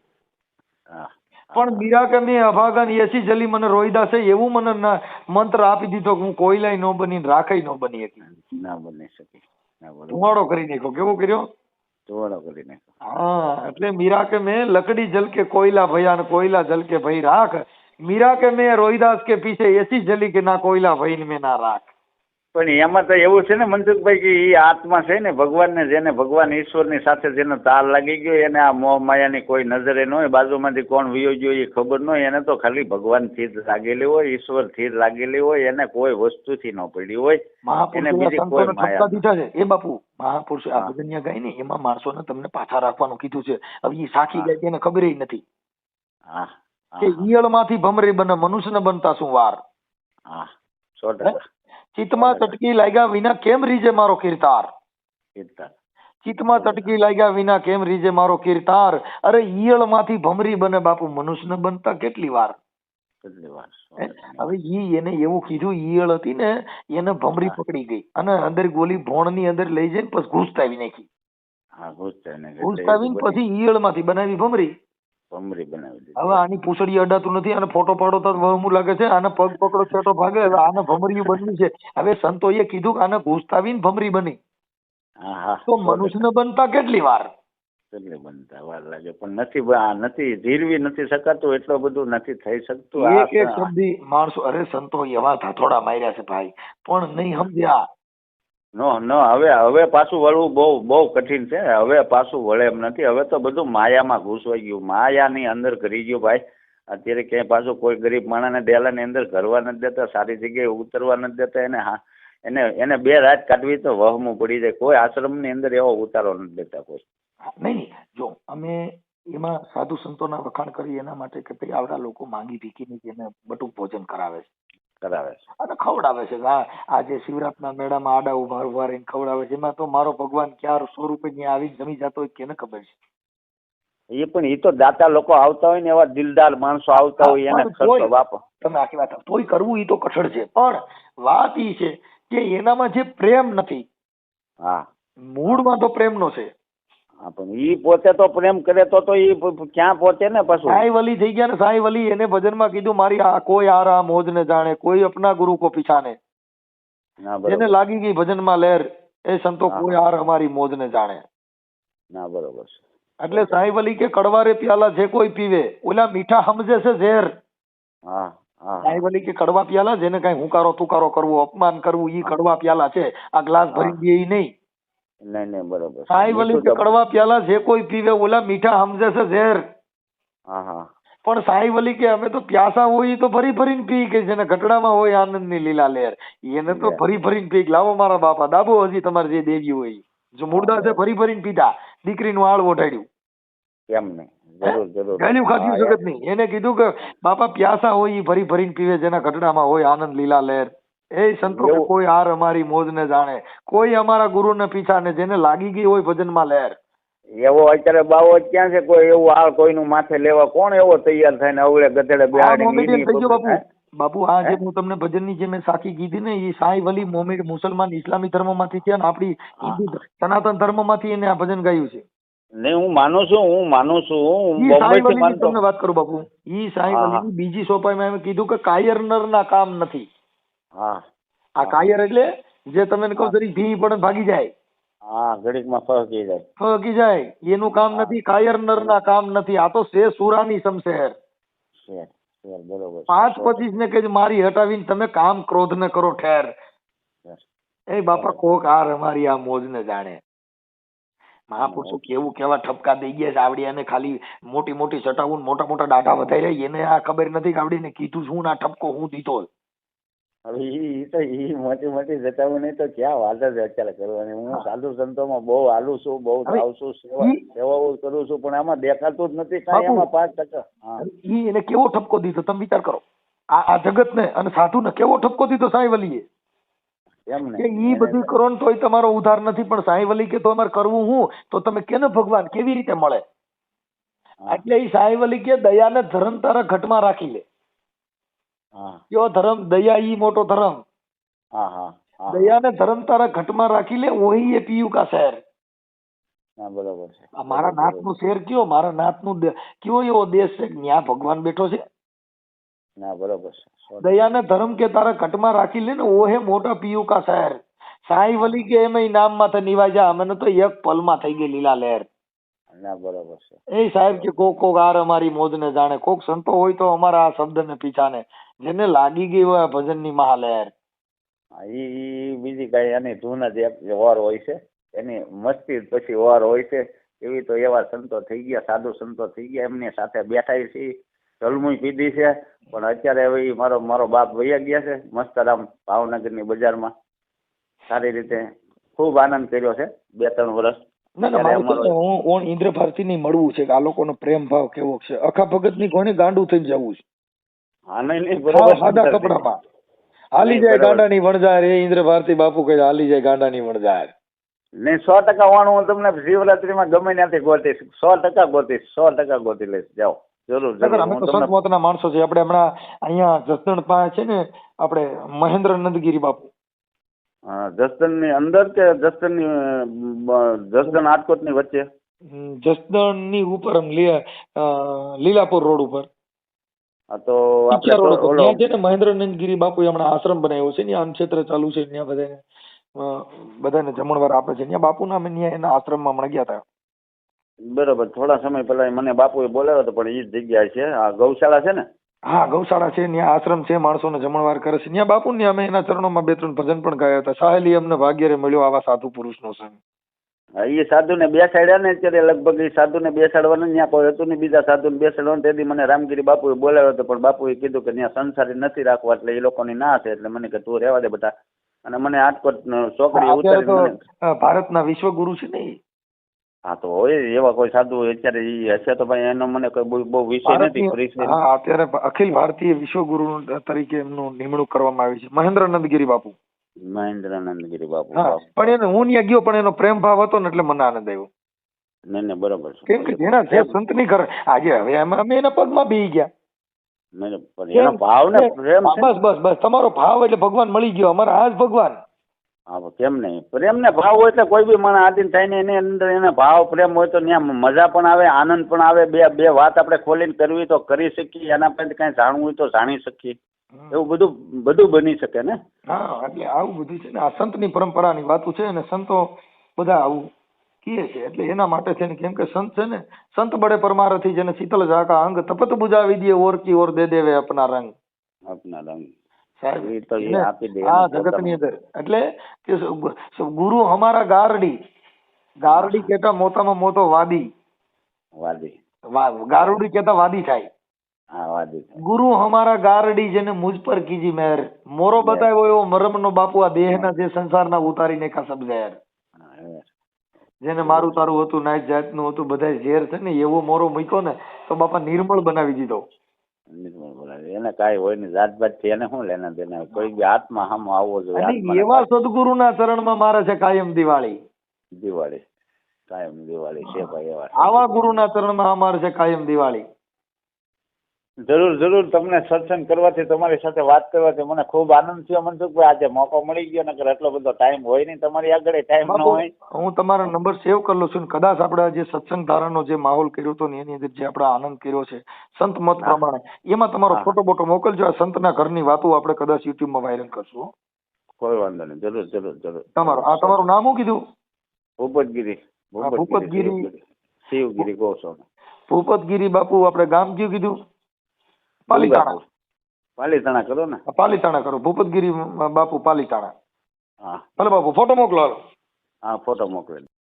પણ મીરા કે મેં અભાગન એસી જલી મને રોઈદા છે એવું મને મંત્ર આપી દીધો કે હું કોયલાય ન બની રાખાય ન બની શકી. ના બની શકી. ધુવાડો કરી નાખ્યો. કેવો કર્યો? ધુવાડો કરી નાખ્યો. હા એટલે મીરા કે મેં લકડી જલ કે કોયલા ભૈયા ને કોયલા જલ કે ભાઈ રાખ, મીરા કે મેં રોહિદાસ કે પીછે એસી જલી કે ના કોયલા ભાઈ ને મેં ના રાખ. પણ એમાં તો એવું છે ને મનસુખભાઈ કે એ આત્મા છે ને ભગવાનને જેને ભગવાન ઈશ્વરની સાથે જેનો તાર લાગી ગયો એને આ મોહ માયાની કોઈ નજરે ન હોય, બાજુમાંથી કોણ વિયો ગયો એ ખબર ન હોય, એને તો ખાલી ભગવાનથી જ લાગેલી હોય, ઈશ્વરથી જ લાગેલી હોય, એને કોઈ વસ્તુથી ન પડી હોય. એને બીજી કોઈ માયા દીધા છે એ બાપુ મહાપુરુષ આ ભજનિયા ગાય ને એમાં માણસોને તમને પાછા રાખવાનું કીધું છે. હવે એ સાખી ગાય એને ખબર નથી કે ઈયળમાંથી ભમરી બને મનુષ્યને બનતા શું વાર. હા 100%. ચિત્તમાં ચટકી લાગ્યા વિના કેમ રીજે મારો કીર્તાર. ચિત્તમાં ચટકી લાગ્યા વિના કેમ રીજે મારો કીર્તાર. અરે ઈયળ માંથી ભમરી બને બાપુ મનુષ્ય બનતા કેટલી વાર. હવે ઈ એને એવું કીધું ઈયળ હતી ને એને ભમરી પકડી ગઈ અને અંદર ગોલી ભોણ ની અંદર લઈ જઈને પછી ઘૂસતાવી નાખી. ઘૂસતાવીને પછી ઈયળ માંથી બનાવી ભમરી. હવે આની પૂછડી અડાતું નથી અને ફોટો પાડો તો વહમું લાગે છે, આને પગ પકડો છેટો ભાગે. હવે આને ભમરીયું બનવી છે. હવે સંતોએ કીધું કે આને ઘૂસતાવીને ભમરી બની. તો મનુષ્યને બનતા કેટલી વાર બનતા વાર લાગે પણ નથી જીરવી નથી શકાતું, એટલું બધું નથી થઈ શકતું. એક એક શબ્દ માણસો અરે સંતો એવા થાથોડા માર્યા છે ભાઈ પણ નહીં સમજ્યા. હવે પાછું વળવું બહુ કઠિન છે. હવે પાછું વળે એમ નથી. હવે તો બધું માયામાં ઘૂસવાઈ ગયું, માયાની અંદર કરી ગયું ભાઈ. અત્યારે ક્યાંય પાછું કોઈ ગરીબ માણસને ડેલાની અંદર ઘરવા નથી દેતા, સારી જગ્યાએ ઉતરવા નથી દેતા. એને બે રાત કાઢવી તો વહમું પડી જાય. કોઈ આશ્રમની અંદર એવો ઉતારો નથી દેતા કોઈ. નહીં જો અમે એમાં સાધુ સંતોના વખાણ કરી એના માટે કે ભાઈ આવડા લોકો માંગી ભીખીને જેને બટુક ભોજન કરાવે છે અને ખવડાવે છે. આજે શિવરાતના મેળામાં આડા ઉભા રહીને ખવડાવે છે. એમાં તો મારો ભગવાન ક્યાં 100 રૂપિયા આવી જમી જતો હોય કેને ખબર છે. એ પણ એ તો દાતા લોકો આવતા હોય ને, એવા દિલદાર માણસો આવતા હોય એને ખર્ચો બાપો. તમે આખી વાત તોય કરવું એ તો કઠણ છે, પણ વાત એ છે કે એનામાં જે પ્રેમ નથી. હા, મૂળમાં તો પ્રેમનો છે. હા, પણ ઈ પોતે તો પ્રેમ કરે તો ઈ ક્યાં પહોંચે ને પછી. સાઈ વલી થઈ ગયા ને, સાઈ વલી એને ભજનમાં કીધું મારી આ કોઈ આરા મોજ ને જાણે, કોઈ અપના ગુરુ કો પીછાને. જેને લાગી ગઈ ભજનમાં લહેર, એ સંતો કોઈ હાર અમારી મોજ ને જાણે. ના બરોબર છે. એટલે સાઈ વલી કે કડવારે પ્યાલા જે કોઈ પીવે, ઓલા મીઠા સમજે છે ઝેર. સાઈ વલી કે કડવા પ્યાલા જેને કઈ હુંકારો તુકારો કરવો, અપમાન કરવું, ઈ કડવા પ્યાલા છે. આ ગ્લાસ ભરી દે ઈ નહીં. નહીં બરોબર. સાઈ વલી કે કડવા પ્યાલા જે કોઈ પીવે, ઓલા મીઠા સમજે છે ઝેર. પણ સાઈ વલી કે અમે તો પ્યાસા હોય તો ભરી ભરીને પી, કે જેને ઘટડામાં હોય આનંદની લીલા લહેર, એને તો ભરી ભરીને પી. લાવો મારા બાપા દાબો હજી તમારે જે દેવી હોય. જો મુર્દા છે ભરી ભરીને પીતા, દીકરીનું આળ ઓઢાડ્યું. કેમ નહીં, જરૂર જરૂર. ગાલ્યું ખાધ્યું જગત નહીં. એને કીધું કે બાપા પ્યાસા હોય ઈ ભરી ભરીને પીવે, જેના ઘટડામાં હોય આનંદ લીલા લહેર. એ સંતો કે કોઈ હાર અમારી મોજ ને જાણે, કોઈ અમારા ગુરુ ને પીછા ને, જેને લાગી ગઈ હોય ભજનમાં લહેર. એવો અત્યારે બાવો ક્યાં છે? કોઈ એવું હાલ કોઈનું માથે લેવા કોણ એવો તૈયાર થાય ને અવળે ગધેડે બેહાડી. બાપુ આ જે હું તમને ભજનની જે મેં સાખી કીધી ને, એ સાઈ વલી મોમેડ મુસલમાન ઇસ્લામી ધર્મ માંથી છે ને આપડી હિન્દુ સનાતન ધર્મ માંથી એને આ ભજન ગાયું છે. નહીં, હું માનું છું. તમને વાત કરું બાપુ, ઈ સાઈ વલી બીજી સોપાઈમાં એમ કીધું કે કાયર નર ના કામ નથી. આ કાયર એટલે જે તમે કહો જરી ભી પડે ભાગી જાય. ઘડીકમાં ફહકી જાય એનું કામ નથી. કાયર નર ના કામ નથી. આ તો છે સુરાની સમશેર. 5-25 ને કે મારી હટાવીને તમે કામ ક્રોધ ને કરો ઠેર. એ બાપા કોક હાર અમારી આ મોજ ને જાણે. મહાપુરુષો કેવા ઠપકા દઈ ગયા છે. આવડી એને ખાલી મોટી મોટી ચટાવું મોટા મોટા ડાટા વધાર્યા, એને આ ખબર નથી કે આવડીને કીધું શું ના ઠપકો હું દીધો. હવે ઈ મોટી મોટી જટાવું નહીં તો ક્યાં વાત જ અત્યારે કરવાની. હું સાધુ સંતોમાં બહુ હાલું છું, બહુ જાઉં છું, સેવાઓ કરું છું, પણ આમાં દેખાતું જ નથી કાંઈ. એમાં 5%. ઈ એને કેવો ઠપકો દીધો તમે વિચાર કરો. આ જગત ને અને સાધુ ને કેવો ઠપકો દીધો સાઈ વલીએ. કે ઈ બધું કરો ને તોય તમારો ઉધાર નથી, પણ સાઈ વલી કે તો અમારે કરવું હું તો તમે કેને ભગવાન કેવી રીતે મળે. એટલે ઈ સાઈ વલી કે દયાને ધર્મ તારા ઘટમાં રાખી લે. કયો ધર્મ? દયા ઈ મોટો ધર્મ. દયાને ધર્મ તારા ઘટમાં રાખી લે, ઓહી એ પીયુ કા શહેર. બરોબર છે. મારા નાથ નું શહેર કયો? મારા નાથ નું કયો એવો દેશ છે ત્યાં ભગવાન બેઠો છે? બરોબર છે. દયાને ધર્મ કે તારા ઘટમાં રાખી લે ને, ઓહે મોટા પીયુ કા શહેર. સાઈ વલી કે એમ નામ માં નિવાય જા, અમને તો એક પલમાં થઈ ગઈ લીલા લહેર. બરોબર છે. એ સાહેબ કે કોક હાર અમારી મોજ ને જાણે, કોક સંતો હોય તો અમારા આ શબ્દ ને પીછાને, જેને લાગી ગઈ હોય ભજન ની મહાલહેર. ઈ બીજી કઈ એની ધૂન જ એક વાર હોય છે, એની મસ્તી પછી વાર હોય છે. એવી તો એવા સંતો થઈ ગયા, સાધુ સંતો થઈ ગયા, એમની સાથે બેઠા છે, જલમુઈ પીધી છે. પણ અત્યારે હવે મારો બાપ વૈયા ગયા છે મસ્તરામ ભાવનગર ની બજારમાં. સારી રીતે ખૂબ આનંદ કર્યો છે 2-3 વર્ષ. હું ઇન્દ્ર ભારતી ની મળવું છે કે આ લોકોનો પ્રેમ ભાવ કેવો છે. અખા ભગત ની કોને ગાંડું થઈને જવું છે. સાદા કપડામાં હાલી જાય ગાંડા ની વણઝાર. એ ઇન્દ્ર ભારતી બાપુ કહે હાલી જાય ગાંડા ની વણઝાર. નહીં, 100% વાણું હું તમને શિવરાત્રીમાં ગમે ત્યાંથી ગોતીશ. 100% ગોતીશ, 100% ગોતી લઈશ. જાઓ જરૂર. અમે તો સંતમત ના માણસો છે. આપણે હમણાં અહીંયા જસદણ પાસે છે ને આપણે મહેન્દ્ર નંદગીરી બાપુ. જસદણ ની અંદર કે જસદણ રાજકોટ ની વચ્ચે? જસદણ ની ઉપર લીલાપુર રોડ ઉપર. તો ત્યાં છે ને મહેન્દ્ર નંદગીરી બાપુ હમણાં આશ્રમ બનાવ્યો છે. ત્યાં અન્નક્ષેત્ર ચાલુ છે. ત્યાં બધાને જમણવાર આપે છે. ત્યાં બાપુ ના અમે એના આશ્રમમાં હમણાં ગયા હતા. બરોબર. થોડા સમય પહેલા મને બાપુએ બોલાવ્યો હતો, પણ એ જ જગ્યા છે આ ગૌશાળા છે ને? હા, ગૌશાળા છે. ત્યાં આશ્રમ છે, માણસોને જમણવાર કરે છે. ત્યાં બાપુ ને અમે એના ચરણોમાં 2-3 ભજન પણ ગાયા હતા. સાહેલી અમને ભાગ્યરે મળ્યો આવા સાધુ પુરુષ નો સંગ. એ સાધુ ને બેસાડ્યા ને અત્યારે લગભગ એ સાધુ ને બેસાડવાનું ત્યાં કોઈ હતું ને, બીજા સાધુ ને બેસાડવાનું. તેથી મને રામગીરી બાપુએ બોલાવ્યો હતો, પણ બાપુએ કીધું કે ત્યાં સંસારી નથી રાખવા, એટલે એ લોકોની ના છે. એટલે મને કે તું રહેવા દે બેટા. અને મને રાજકોટ છોકરી ઉતારી. ભારતના વિશ્વગુરુ છે ને હા તો હોય એવા કોઈ સાધુ અત્યારે ઈ હશે તો ભાઈ એનો મને કોઈ બહુ વિષય નથી પરિચય. હા અત્યારે અખિલ ભારતીય વિશ્વગુરુ તરીકે એમનું નિમણૂક કરવામાં આવી છે મહેન્દ્રાનંદ ગિરી બાપુ. મહેન્દ્રાનંદ ગિરી બાપુ. હા પણ એને હું ત્યાં ગયો પણ એનો પ્રેમ ભાવ હતો ને એટલે મને આનંદ આવ્યો. નહીં બરોબર છે. કેમ કે જેના જે સંતની ઘર આજે હવે અમે એના પગમાં બેહી ગયા. એનો ભાવ ને પ્રેમ છે. બસ તમારો ભાવ એટલે ભગવાન મળી ગયો અમારા આ જ ભગવાન. હા કેમ નહીં, પ્રેમ ને ભાવ હોય એટલે કોઈ બી માણસ આધીન થઈને એની અંદર એને ભાવ પ્રેમ હોય તો ત્યાં મજા પણ આવે, આનંદ પણ આવે. બે વાત આપણે ખોલીને કરવી તો કરી શકીએ, એના પાસે કઈ જાણવું હોય તો જાણી શકીએ. એવું બધું બની શકે ને. હા એટલે આવું બધું છે ને આ સંતની પરંપરાની વાતો છે અને સંતો બધા આવું કહે છે એટલે એના માટે છે ને કેમ કે સંત છે ને સંત બડે પરમારથી જેને શીતલ ઝાકા અંગ તપત બુજાવી દે ઓર કી ઓર દે દેવે અપના રંગ. અપના રંગ આ જગતની અંદર એટલે કે ગુરુ હમારા ગારડી કેતા મોટામાં મોટો વાદી ગારુડી કેતા વાદી થાય. ગુરુ હમારા ગારડી જેને મુજ પર કીજી મહેર મોરો બતાવ્યો એવો મરમ નો બાપુ આ દેહ ના જે સંસારના ઉતારી નાખા સબ ઝેર. જેને મારું તારું હતું નાઈટ જાતનું હતું બધા ઝેર છે ને એવો મોરો મૂક્યો ને તો બાપા નિર્મળ બનાવી દીધો. એને કાઈ હોય ને જાત બાત થી એને શું લેના દેના, કોઈ બી આત્મા સામો આવવો જોઈએ. એવા સદગુરુના ચરણમાં મારે છે કાયમ દિવાળી કાયમ દિવાળી છે ભાઈ. એવા આવા ગુરુના ચરણમાં અમારે છે કાયમ દિવાળી. જરૂર તમને સત્સંગ કરવાથી તમારી સાથે વાત કરવાથી મને ખૂબ આનંદ થયો મનસુખભાઈ. આજે મોકો મળી ગયો નકર એટલો બધો ટાઈમ હોય નહીં તમારી આગળ, ટાઈમ ન હોય. હું તમારો નંબર સેવ કરી લઉં છું કદાચ આપણે જે સત્સંગ ધારાનો જે માહોલ કર્યો હતો ને એની અંદર જે આપણે આનંદ કર્યો છે સંત મત પ્રમાણે એમાં તમારો ફોટો બોટો મોકલજો. આ સંતના ઘરની વાતો આપણે કદાચ યુટ્યુબમાં વાયરલ કરશું. કોઈ વાંધો નહીં, જરૂર. તમારું નામ શું કીધું? ભૂપતગીરી શિવગીરી ગોસ્વામી. ભૂપતગીરી બાપુ આપણે ગામ કયું કીધું? પાલીતાણા કરો ને. પાલીતાણા કરો. ભૂપતગીરી બાપુ પાલીતાણા. હા ભલે બાપુ ફોટો મોકલો. હા ફોટો મોકલે.